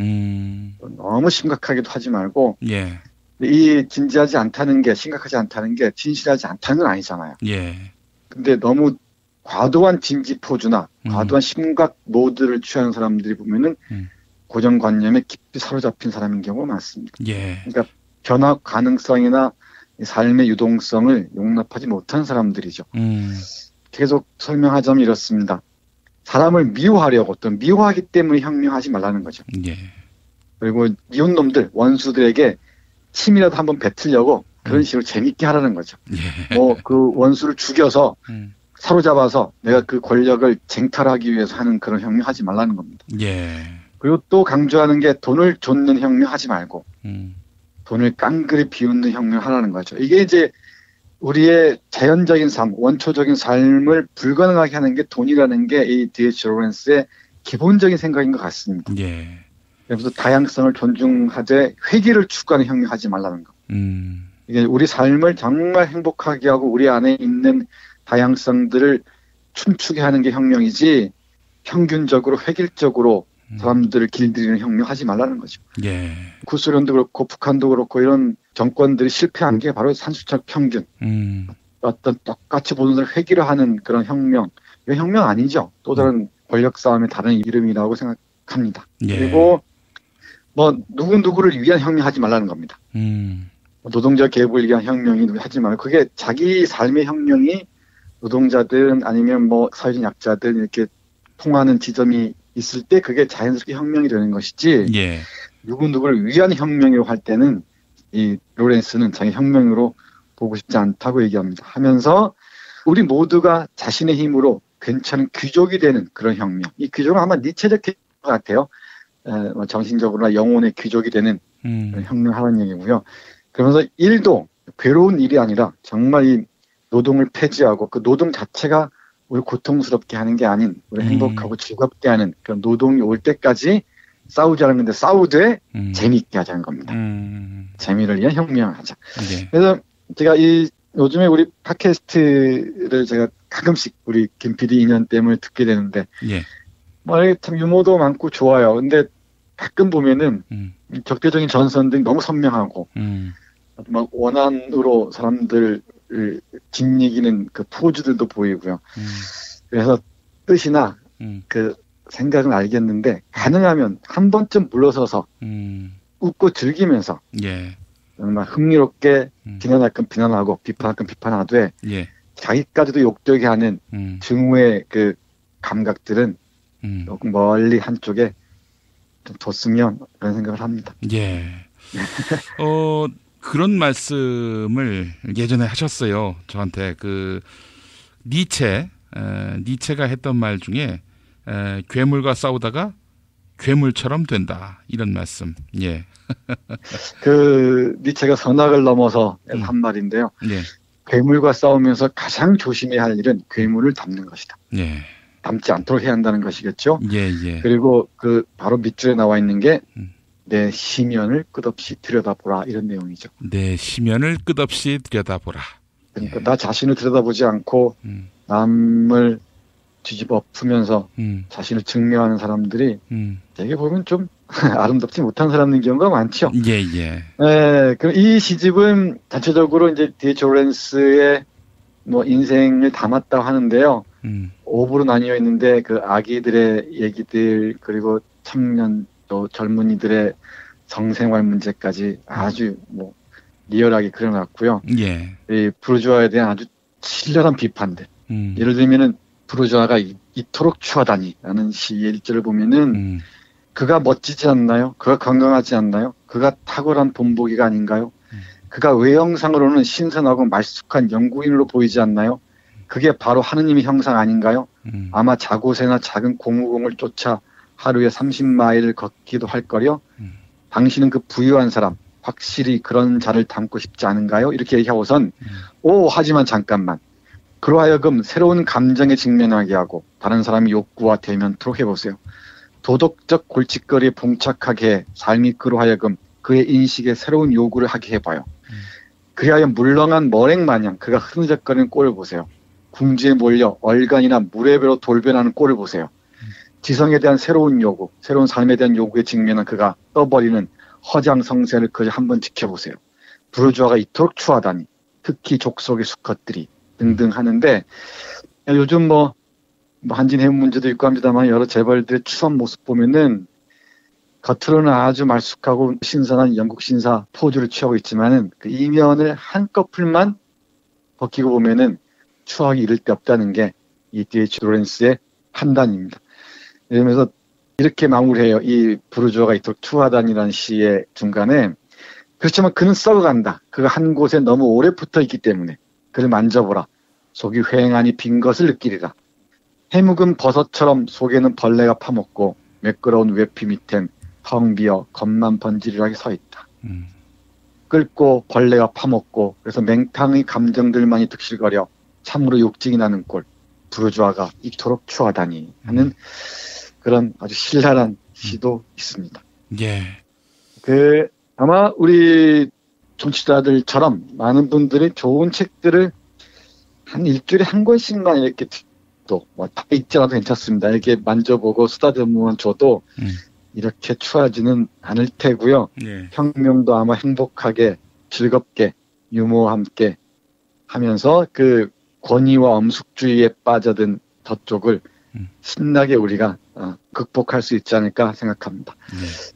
너무 심각하게도 하지 말고 예. 이 진지하지 않다는 게, 심각하지 않다는 게 진실하지 않다는 건 아니잖아요. 예. 근데 너무 과도한 진지 포즈나 과도한 심각 모드를 취하는 사람들이 보면은 고정관념에 깊이 사로잡힌 사람인 경우가 많습니다. 예. 그러니까 변화 가능성이나 삶의 유동성을 용납하지 못한 사람들이죠. 계속 설명하자면 이렇습니다. 사람을 미워하려고, 또 미워하기 때문에 혁명하지 말라는 거죠. 예. 그리고 미운 놈들, 원수들에게 침이라도 한번 뱉으려고 그런 식으로 재밌게 하라는 거죠. 예. 뭐 그 원수를 죽여서 사로잡아서 내가 그 권력을 쟁탈하기 위해서 하는 그런 혁명하지 말라는 겁니다. 예. 그리고 또 강조하는 게 돈을 좇는 혁명하지 말고 돈을 깡그리 비웃는 혁명하라는 거죠. 이게 이제 우리의 자연적인 삶, 원초적인 삶을 불가능하게 하는 게 돈이라는 게 이 D.H. 로렌스의 기본적인 생각인 것 같습니다. 예. 그래서 다양성을 존중하되 회귀를 추구하는 혁명하지 말라는 거. 이게 우리 삶을 정말 행복하게 하고 우리 안에 있는 다양성들을 춤추게 하는 게 혁명이지, 평균적으로 획일적으로 사람들을 길들이는 혁명하지 말라는 거죠. 예. 구소련도 그렇고 북한도 그렇고 이런 정권들이 실패한 게 바로 산수적 평균. 어떤 똑같이 보는 걸 획일화하는 그런 혁명. 이거 혁명 아니죠. 또 다른 권력 싸움의 다른 이름이라고 생각합니다. 예. 그리고 뭐 누구를 위한 혁명하지 말라는 겁니다. 노동자 계급을 위한 혁명이 하지 말고, 그게 자기 삶의 혁명이 노동자들 아니면 뭐 사회적 약자들 이렇게 통하는 지점이 있을 때 그게 자연스럽게 혁명이 되는 것이지, 예. 누구를 위한 혁명이라고 할 때는 이 로렌스는 자기 혁명으로 보고 싶지 않다고 얘기합니다. 하면서 우리 모두가 자신의 힘으로 괜찮은 귀족이 되는 그런 혁명. 이 귀족은 아마 니체적 것 같아요. 정신적으로나 영혼의 귀족이 되는 그런 혁명하는 얘기고요. 그러면서 일도 괴로운 일이 아니라 정말 이 노동을 폐지하고 그 노동 자체가 우리 고통스럽게 하는 게 아닌, 우리 행복하고 즐겁게 하는 그런 노동이 올 때까지 싸우자는 건데, 싸우되 재미있게 하자는 겁니다. 재미를 위한 혁명을 하자. 예. 그래서 제가 요즘에 우리 팟캐스트를 제가 가끔씩 우리 김 PD 인연 때문에 듣게 되는데, 예. 뭐 참 유머도 많고 좋아요. 근데 가끔 보면은 적대적인 전선들이 너무 선명하고 막 원한으로 사람들을 짓이기는 그 포즈들도 보이고요. 그래서 뜻이나 그 생각은 알겠는데, 가능하면 한 번쯤 물러서서 웃고 즐기면서 예. 정말 흥미롭게 비난할 건 비난하고 비판할 건 비판하되, 예. 자기까지도 욕되게 하는 증오의 그 감각들은 조금 멀리 한쪽에 좀 뒀으면, 그런 생각을 합니다. 예. 그런 말씀을 예전에 하셨어요. 저한테 니체가 했던 말 중에 괴물과 싸우다가 괴물처럼 된다, 이런 말씀. 예. 니체가 선악을 넘어서 한 말인데요. 예. 괴물과 싸우면서 가장 조심해야 할 일은 괴물을 담는 것이다. 예. 담지 않도록 해야 한다는 것이겠죠. 예, 예. 그리고 그 바로 밑줄에 나와 있는 게 내 시면을 끝없이 들여다보라 이런 내용이죠. 내 시면을 끝없이 들여다보라. 그러니까 나 자신을 들여다보지 않고 남을 뒤집어 엎으면서 자신을 증명하는 사람들이 되게 보면 좀 아름답지 못한 사람인 경우가 많죠. 예, 예. 네, 그럼 이 시집은 전체적으로 이제 D.H. 로렌스의 뭐 인생을 담았다고 하는데요. 5부로 나뉘어 있는데 그 아기들의 얘기들 그리고 청년 또 젊은이들의 성생활 문제까지 아주 뭐 리얼하게 그려놨고요. 예. 이 부르주아에 대한 아주 치열한 비판들. 예를 들면은 부르주아가 이토록 추하다니라는 시의 일절을 보면은 그가 멋지지 않나요? 그가 건강하지 않나요? 그가 탁월한 본보기가 아닌가요? 그가 외형상으로는 신선하고 말쑥한 영구인으로 보이지 않나요? 그게 바로 하느님의 형상 아닌가요? 아마 자고새나 작은 고무공을 쫓아 하루에 30마일을 걷기도 할 거려? 당신은 그 부유한 사람, 확실히 그런 자를 닮고 싶지 않은가요? 이렇게 얘기하고선 하지만 잠깐만. 그로 하여금 새로운 감정에 직면하게 하고 다른 사람의 욕구와 대면토록 해보세요. 도덕적 골칫거리에 봉착하게 삶이 그로 하여금 그의 인식에 새로운 요구를 하게 해봐요. 그리하여 물렁한 머랭 마냥 그가 흐느적거리는 꼴을 보세요. 궁지에 몰려 얼간이나 물의 배로 돌변하는 꼴을 보세요. 지성에 대한 새로운 요구, 새로운 삶에 대한 요구에 직면한 그가 떠버리는 허장성세를 그저 한번 지켜보세요. 부르주아가 이토록 추하다니, 특히 족속의 수컷들이 등등 하는데 요즘 뭐 한진 해운 문제도 있고 합니다만 여러 재벌들의 추한 모습 보면은 겉으로는 아주 말쑥하고 신선한 영국 신사 포즈를 취하고 있지만은 그 이면을 한꺼풀만 벗기고 보면은 추하기 이를 데 없다는 게 이 D.H. 로렌스의 판단입니다. 이러면서 이렇게 마무리해요. 이 부르주아가 이토록 추하다니라는 시의 중간에 그렇지만 그는 썩어간다. 그가 한 곳에 너무 오래 붙어 있기 때문에 그를 만져보라. 속이 휑하니 빈 것을 느끼리라. 해묵은 버섯처럼 속에는 벌레가 파먹고 매끄러운 외피 밑엔 텅 비어 겉만 번지르르하게 서 있다. 끓고 벌레가 파먹고 그래서 맹탕의 감정들만이 득실거려 참으로 욕증이 나는 꼴. 부르주아가 이토록 추하다니 하는 그런 아주 신랄한 시도 있습니다. 예. 아마 우리 청취자들처럼 많은 분들이 좋은 책들을 한 일주일에 한 권씩만 이렇게 또 뭐 다 읽지라도 괜찮습니다. 이렇게 만져보고 쓰다듬으면 줘도 이렇게 추하지는 않을 테고요. 예. 혁명도 아마 행복하게 즐겁게 유머와 함께 하면서 그 권위와 엄숙주의에 빠져든 저쪽을 신나게 우리가 극복할 수 있지 않을까 생각합니다.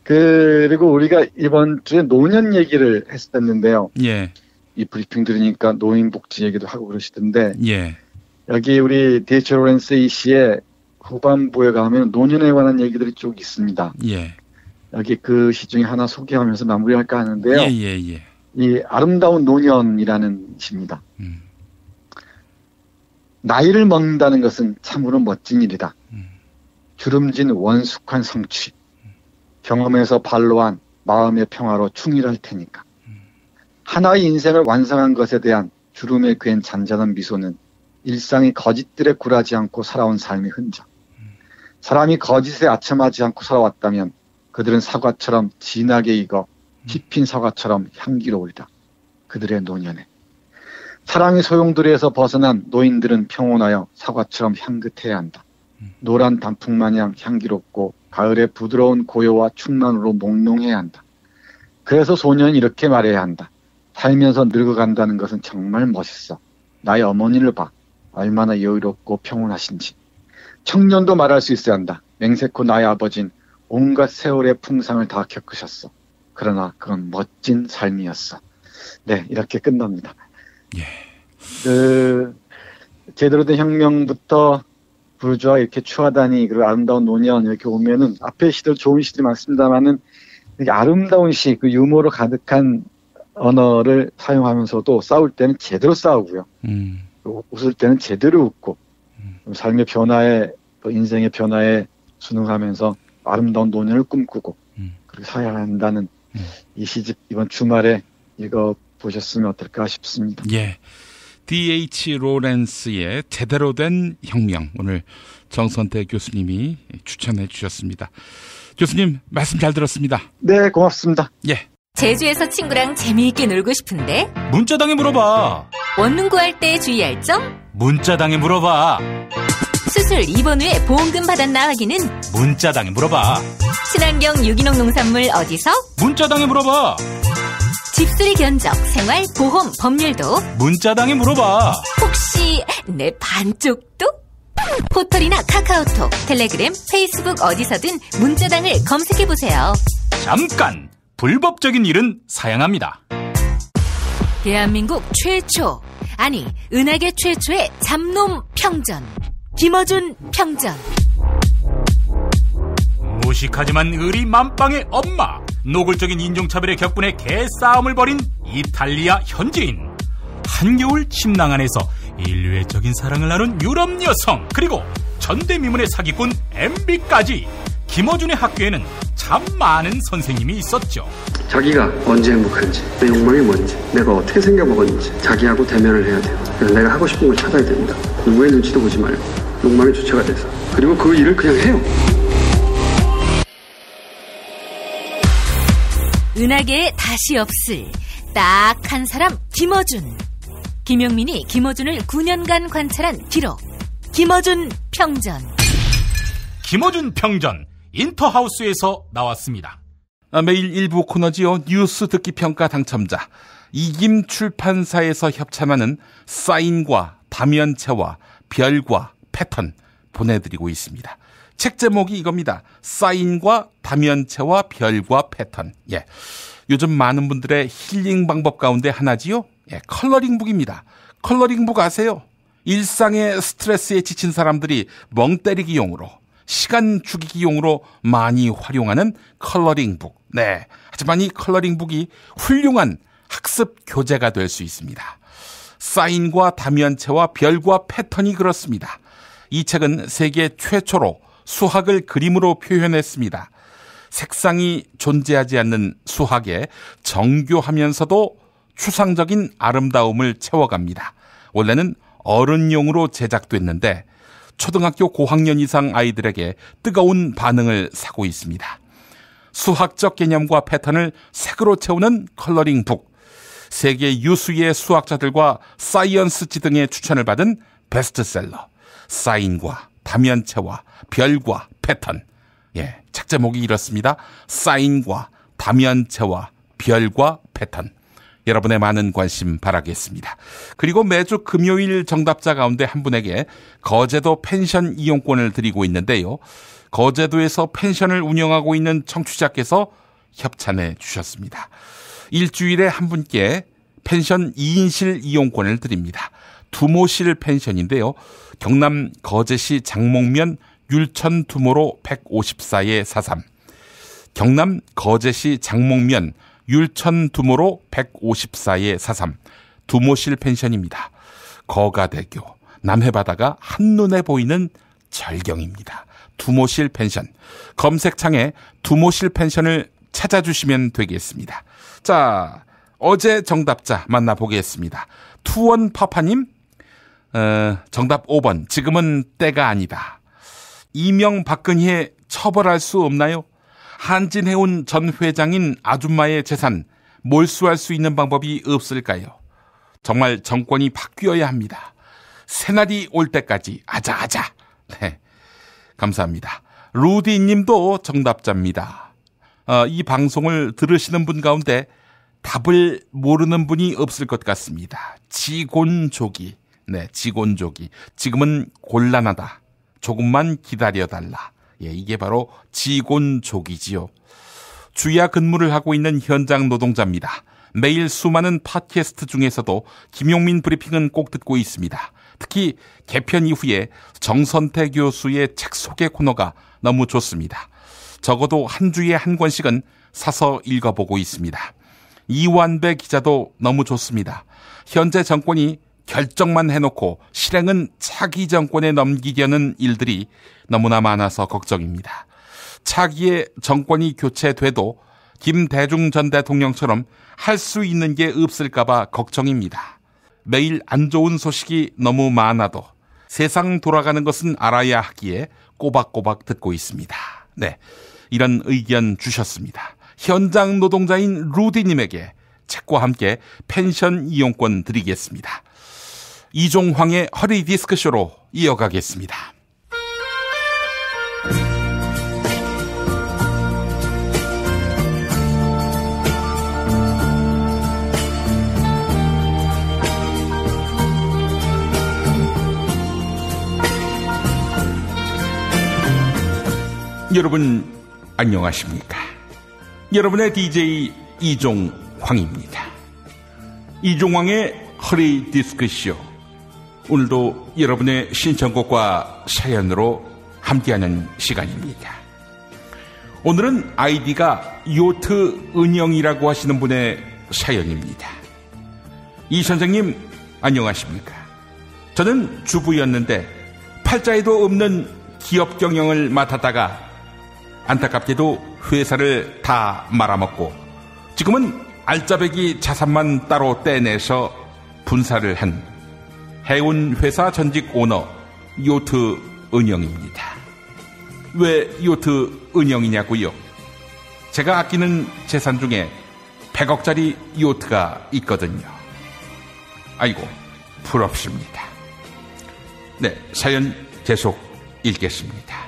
그리고 우리가 이번 주에 노년 얘기를 했었는데요. 예. 이 브리핑 들으니까 노인복지 얘기도 하고 그러시던데 예. 여기 우리 D.H. 로렌스 이 시의 후반부에 가면 노년에 관한 얘기들이 쭉 있습니다. 예. 여기 그 시 중에 하나 소개하면서 마무리할까 하는데요. 예. 이 아름다운 노년이라는 시입니다. 나이를 먹는다는 것은 참으로 멋진 일이다. 주름진 원숙한 성취. 경험에서 발로한 마음의 평화로 충실할 테니까. 하나의 인생을 완성한 것에 대한 주름에 괜 잔잔한 미소는 일상이 거짓들에 굴하지 않고 살아온 삶의 흔적. 사람이 거짓에 아첨하지 않고 살아왔다면 그들은 사과처럼 진하게 익어 씹힌 사과처럼 향기로우리다. 그들의 노년에. 사랑의 소용돌이에서 벗어난 노인들은 평온하여 사과처럼 향긋해야 한다. 노란 단풍마냥 향기롭고 가을의 부드러운 고요와 충만으로 몽롱해야 한다. 그래서 소년은 이렇게 말해야 한다. 살면서 늙어간다는 것은 정말 멋있어. 나의 어머니를 봐. 얼마나 여유롭고 평온하신지. 청년도 말할 수 있어야 한다. 맹세코 나의 아버진 온갖 세월의 풍상을 다 겪으셨어. 그러나 그건 멋진 삶이었어. 네, 이렇게 끝납니다. 예. 제대로 된 혁명부터 부르주아 이렇게 추하다니 그리고 아름다운 노년 이렇게 오면은 앞에 시들 좋은 시들이 많습니다만은 이렇게 아름다운 시, 그 유머로 가득한 언어를 사용하면서도 싸울 때는 제대로 싸우고요. 웃을 때는 제대로 웃고 삶의 변화에 또 인생의 변화에 순응하면서 아름다운 노년을 꿈꾸고 그렇게 살아야 한다는 이 시집 이번 주말에 읽어보셨으면 어떨까 싶습니다. 예. D.H. 로렌스의 제대로 된 혁명, 오늘 정선태 교수님이 추천해 주셨습니다. 교수님 말씀 잘 들었습니다. 네, 고맙습니다. 예. 제주에서 친구랑 재미있게 놀고 싶은데 문자당에 물어봐. 원룸 구할 때 주의할 점? 문자당에 물어봐. 수술 입원 후에 보험금 받았나 확인은? 문자당에 물어봐. 친환경 유기농 농산물 어디서? 문자당에 물어봐. 집수리 견적, 생활, 보험, 법률도 문자당에 물어봐. 혹시 내 반쪽도? 포털이나 카카오톡, 텔레그램, 페이스북 어디서든 문자당을 검색해보세요. 잠깐! 불법적인 일은 사양합니다. 대한민국 최초, 아니 은하계 최초의 잡놈 평전, 김어준 평전. 무식하지만 의리 만빵의 엄마, 노골적인 인종차별의 격분에 개싸움을 벌인 이탈리아 현지인, 한겨울 침낭 안에서 인류애적인 사랑을 나눈 유럽 여성, 그리고 전대미문의 사기꾼 MB까지 김어준의 학교에는 참 많은 선생님이 있었죠. 자기가 언제 행복한지, 내 욕망이 뭔지, 내가 어떻게 생겨먹었는지 자기하고 대면을 해야 돼요. 그래서 내가 하고 싶은 걸 찾아야 됩니다. 누구의 눈치도 보지 말고 욕망의 주체가 돼서. 그리고 그 일을 그냥 해요. 은하계에 다시 없을 딱 한 사람, 김어준. 김용민이 김어준을 9년간 관찰한 기록, 김어준 평전. 김어준 평전, 인터하우스에서 나왔습니다. 매일 일부 코너지요. 뉴스 듣기 평가 당첨자, 이김 출판사에서 협찬하는 사인과 다면체와 별과 패턴 보내드리고 있습니다. 책 제목이 이겁니다. 사인과 다면체와 별과 패턴. 예, 요즘 많은 분들의 힐링 방법 가운데 하나지요. 예, 컬러링북입니다. 컬러링북 아세요? 일상의 스트레스에 지친 사람들이 멍 때리기용으로, 시간 죽이기용으로 많이 활용하는 컬러링북. 네, 하지만 이 컬러링북이 훌륭한 학습 교재가 될 수 있습니다. 사인과 다면체와 별과 패턴이 그렇습니다. 이 책은 세계 최초로 수학을 그림으로 표현했습니다. 색상이 존재하지 않는 수학에 정교하면서도 추상적인 아름다움을 채워갑니다. 원래는 어른용으로 제작됐는데 초등학교 고학년 이상 아이들에게 뜨거운 반응을 사고 있습니다. 수학적 개념과 패턴을 색으로 채우는 컬러링북. 세계 유수의 수학자들과 사이언스지 등의 추천을 받은 베스트셀러. 사인과 다면체와 별과 패턴. 예, 책 제목이 이렇습니다. 사인과 다면체와 별과 패턴. 여러분의 많은 관심 바라겠습니다. 그리고 매주 금요일 정답자 가운데 한 분에게 거제도 펜션 이용권을 드리고 있는데요. 거제도에서 펜션을 운영하고 있는 청취자께서 협찬해 주셨습니다. 일주일에 한 분께 펜션 2인실 이용권을 드립니다. 두모실 펜션인데요. 경남 거제시 장목면 율천 두모로 154-43. 경남 거제시 장목면 율천 두모로 154-43. 두모실 펜션입니다. 거가대교, 남해바다가 한눈에 보이는 절경입니다. 두모실 펜션. 검색창에 두모실 펜션을 찾아주시면 되겠습니다. 자, 어제 정답자 만나보겠습니다. 투원파파님, 정답 5번. 지금은 때가 아니다. 이명박근혜 처벌할 수 없나요? 한진해운 전 회장인 아줌마의 재산 몰수할 수 있는 방법이 없을까요? 정말 정권이 바뀌어야 합니다. 새날이 올 때까지 아자아자. 네, 감사합니다. 루디 님도 정답자입니다. 이 방송을 들으시는 분 가운데 답을 모르는 분이 없을 것 같습니다. 지곤조기. 네, 지곤조기. 지금은 곤란하다. 조금만 기다려달라. 예, 이게 바로 지곤조기지요. 주야 근무를 하고 있는 현장 노동자입니다. 매일 수많은 팟캐스트 중에서도 김용민 브리핑은 꼭 듣고 있습니다. 특히 개편 이후에 정선태 교수의 책 소개 코너가 너무 좋습니다. 적어도 한 주에 한 권씩은 사서 읽어보고 있습니다. 이완배 기자도 너무 좋습니다. 현재 정권이 결정만 해놓고 실행은 차기 정권에 넘기려는 일들이 너무나 많아서 걱정입니다. 차기의 정권이 교체돼도 김대중 전 대통령처럼 할 수 있는 게 없을까 봐 걱정입니다. 매일 안 좋은 소식이 너무 많아도 세상 돌아가는 것은 알아야 하기에 꼬박꼬박 듣고 있습니다. 네, 이런 의견 주셨습니다. 현장 노동자인 루디님에게 책과 함께 펜션 이용권 드리겠습니다. 이종황의 허리 디스크쇼로 이어가겠습니다. 여러분 안녕하십니까? 여러분의 DJ 이종황입니다. 이종황의 허리 디스크쇼, 오늘도 여러분의 신청곡과 사연으로 함께하는 시간입니다. 오늘은 아이디가 요트 은영이라고 하시는 분의 사연입니다. 이 선생님 안녕하십니까? 저는 주부였는데 팔자에도 없는 기업 경영을 맡았다가 안타깝게도 회사를 다 말아먹고 지금은 알짜배기 자산만 따로 떼내서 분사를 한 해운회사 전직 오너 요트 은영입니다. 왜 요트 은영이냐고요? 제가 아끼는 재산 중에 100억짜리 요트가 있거든요. 아이고 부럽습니다. 네, 사연 계속 읽겠습니다.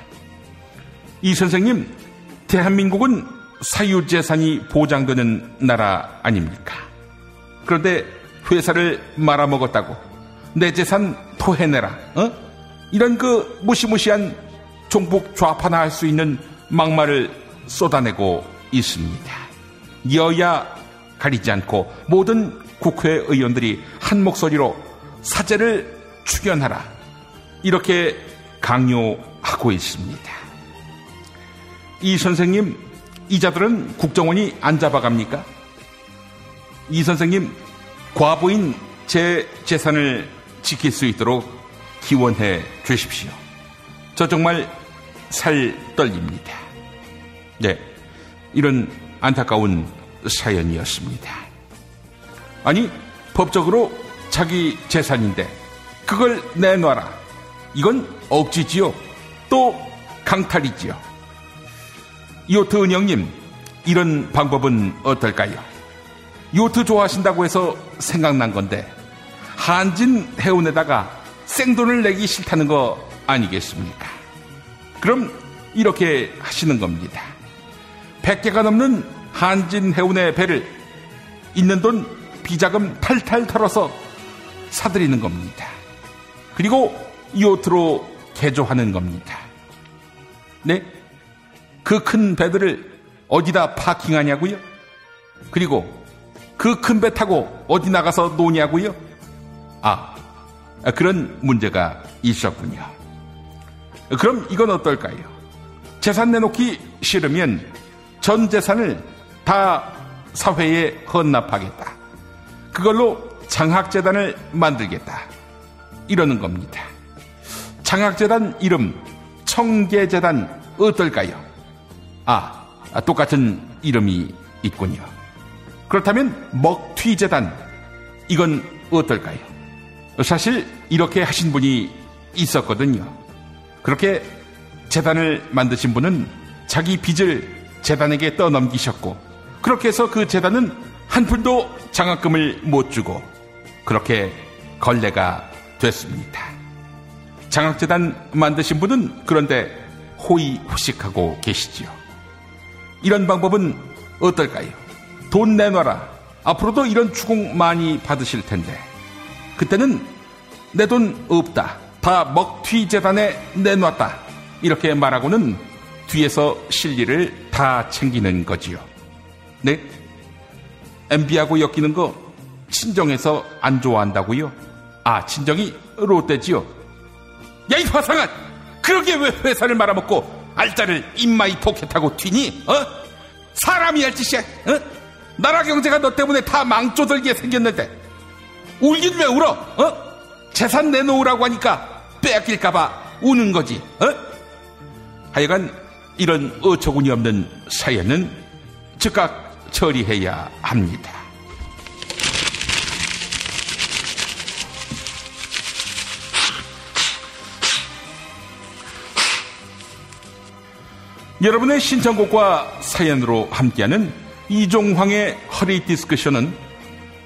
이 선생님, 대한민국은 사유재산이 보장되는 나라 아닙니까? 그런데 회사를 말아먹었다고 내 재산 토해내라, 이런 그 무시무시한 종북 좌파나 할 수 있는 막말을 쏟아내고 있습니다. 여야 가리지 않고 모든 국회의원들이 한 목소리로 사죄를 추견하라, 이렇게 강요하고 있습니다. 이 선생님, 이자들은 국정원이 안 잡아갑니까? 이 선생님, 과부인 제 재산을 지킬 수 있도록 기원해 주십시오. 저 정말 살 떨립니다. 네, 이런 안타까운 사연이었습니다. 아니, 법적으로 자기 재산인데 그걸 내놔라, 이건 억지지요. 또 강탈이지요. 요트 은영님, 이런 방법은 어떨까요? 요트 좋아하신다고 해서 생각난 건데 한진 해운에다가 생돈을 내기 싫다는 거 아니겠습니까? 그럼 이렇게 하시는 겁니다. 100개가 넘는 한진 해운의 배를 있는 돈 비자금 탈탈 털어서 사들이는 겁니다. 그리고 요트로 개조하는 겁니다. 네? 그 큰 배들을 어디다 파킹하냐고요? 그리고 그 큰 배 타고 어디 나가서 노냐고요? 그런 문제가 있었군요. 그럼 이건 어떨까요? 재산 내놓기 싫으면 전 재산을 다 사회에 헌납하겠다, 그걸로 장학재단을 만들겠다, 이러는 겁니다. 장학재단 이름 청계재단 어떨까요? 똑같은 이름이 있군요. 그렇다면 먹튀재단, 이건 어떨까요? 사실 이렇게 하신 분이 있었거든요. 그렇게 재단을 만드신 분은 자기 빚을 재단에게 떠넘기셨고, 그렇게 해서 그 재단은 한 푼도 장학금을 못 주고 그렇게 걸레가 됐습니다. 장학재단 만드신 분은 그런데 호의호식하고 계시지요. 이런 방법은 어떨까요? 돈 내놔라, 앞으로도 이런 추공 많이 받으실 텐데 그때는 내 돈 없다, 다 먹튀재단에 내놨다, 이렇게 말하고는 뒤에서 실리를 다 챙기는 거지요. 네? MB하고 엮이는 거 친정에서 안 좋아한다고요? 친정이 롯데지요. 야, 이 화상한! 그러게 왜 회사를 말아먹고 알짜를 입마이 포켓하고 튀니? 사람이 할 짓이야. 나라 경제가 너 때문에 다 망조들게 생겼는데 울긴 왜 울어? 재산 내놓으라고 하니까 빼앗길까봐 우는 거지. 하여간 이런 어처구니 없는 사연은 즉각 처리해야 합니다. 여러분의 신청곡과 사연으로 함께하는 이종황의 허리 디스크쇼는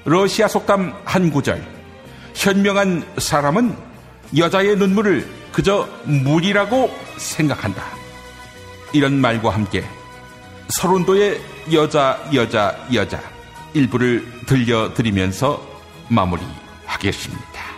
러시아 속담 한 구절, 현명한 사람은 여자의 눈물을 그저 물이라고 생각한다, 이런 말과 함께 서른도의 여자 일부를 들려드리면서 마무리하겠습니다.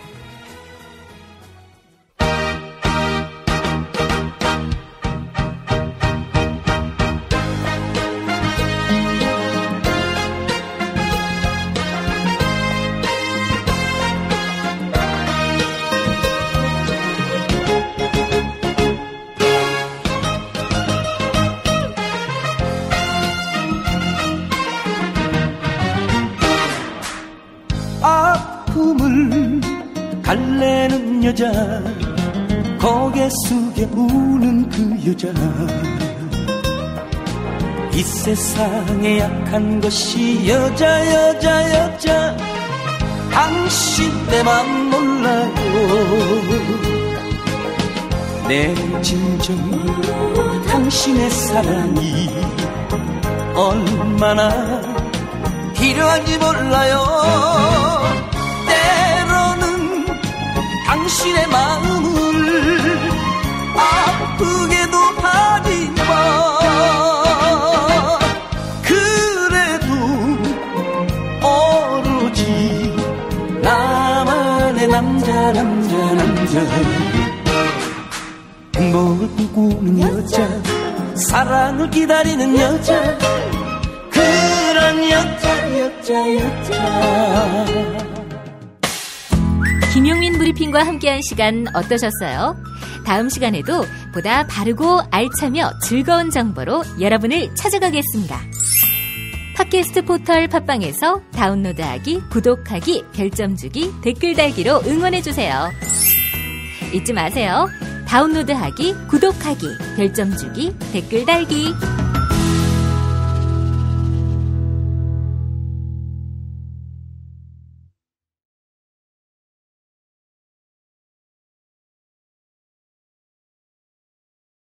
달래는 여자, 고개 숙여 우는 그 여자, 이 세상에 약한 것이 여자. 당신 내 맘 몰라요. 내 진정 당신의 사랑이 얼마나 필요한지 몰라요. 당신의 마음을 아프게도 하지마. 그래도 오로지 나만의 남자. 행복을 꿈꾸는 여자, 사랑을 기다리는 여자, 그런 여자. 김용민 브리핑과 함께한 시간 어떠셨어요? 다음 시간에도 보다 바르고 알차며 즐거운 정보로 여러분을 찾아가겠습니다. 팟캐스트 포털 팟빵에서 다운로드하기, 구독하기, 별점 주기, 댓글 달기로 응원해주세요. 잊지 마세요. 다운로드하기, 구독하기, 별점 주기, 댓글 달기.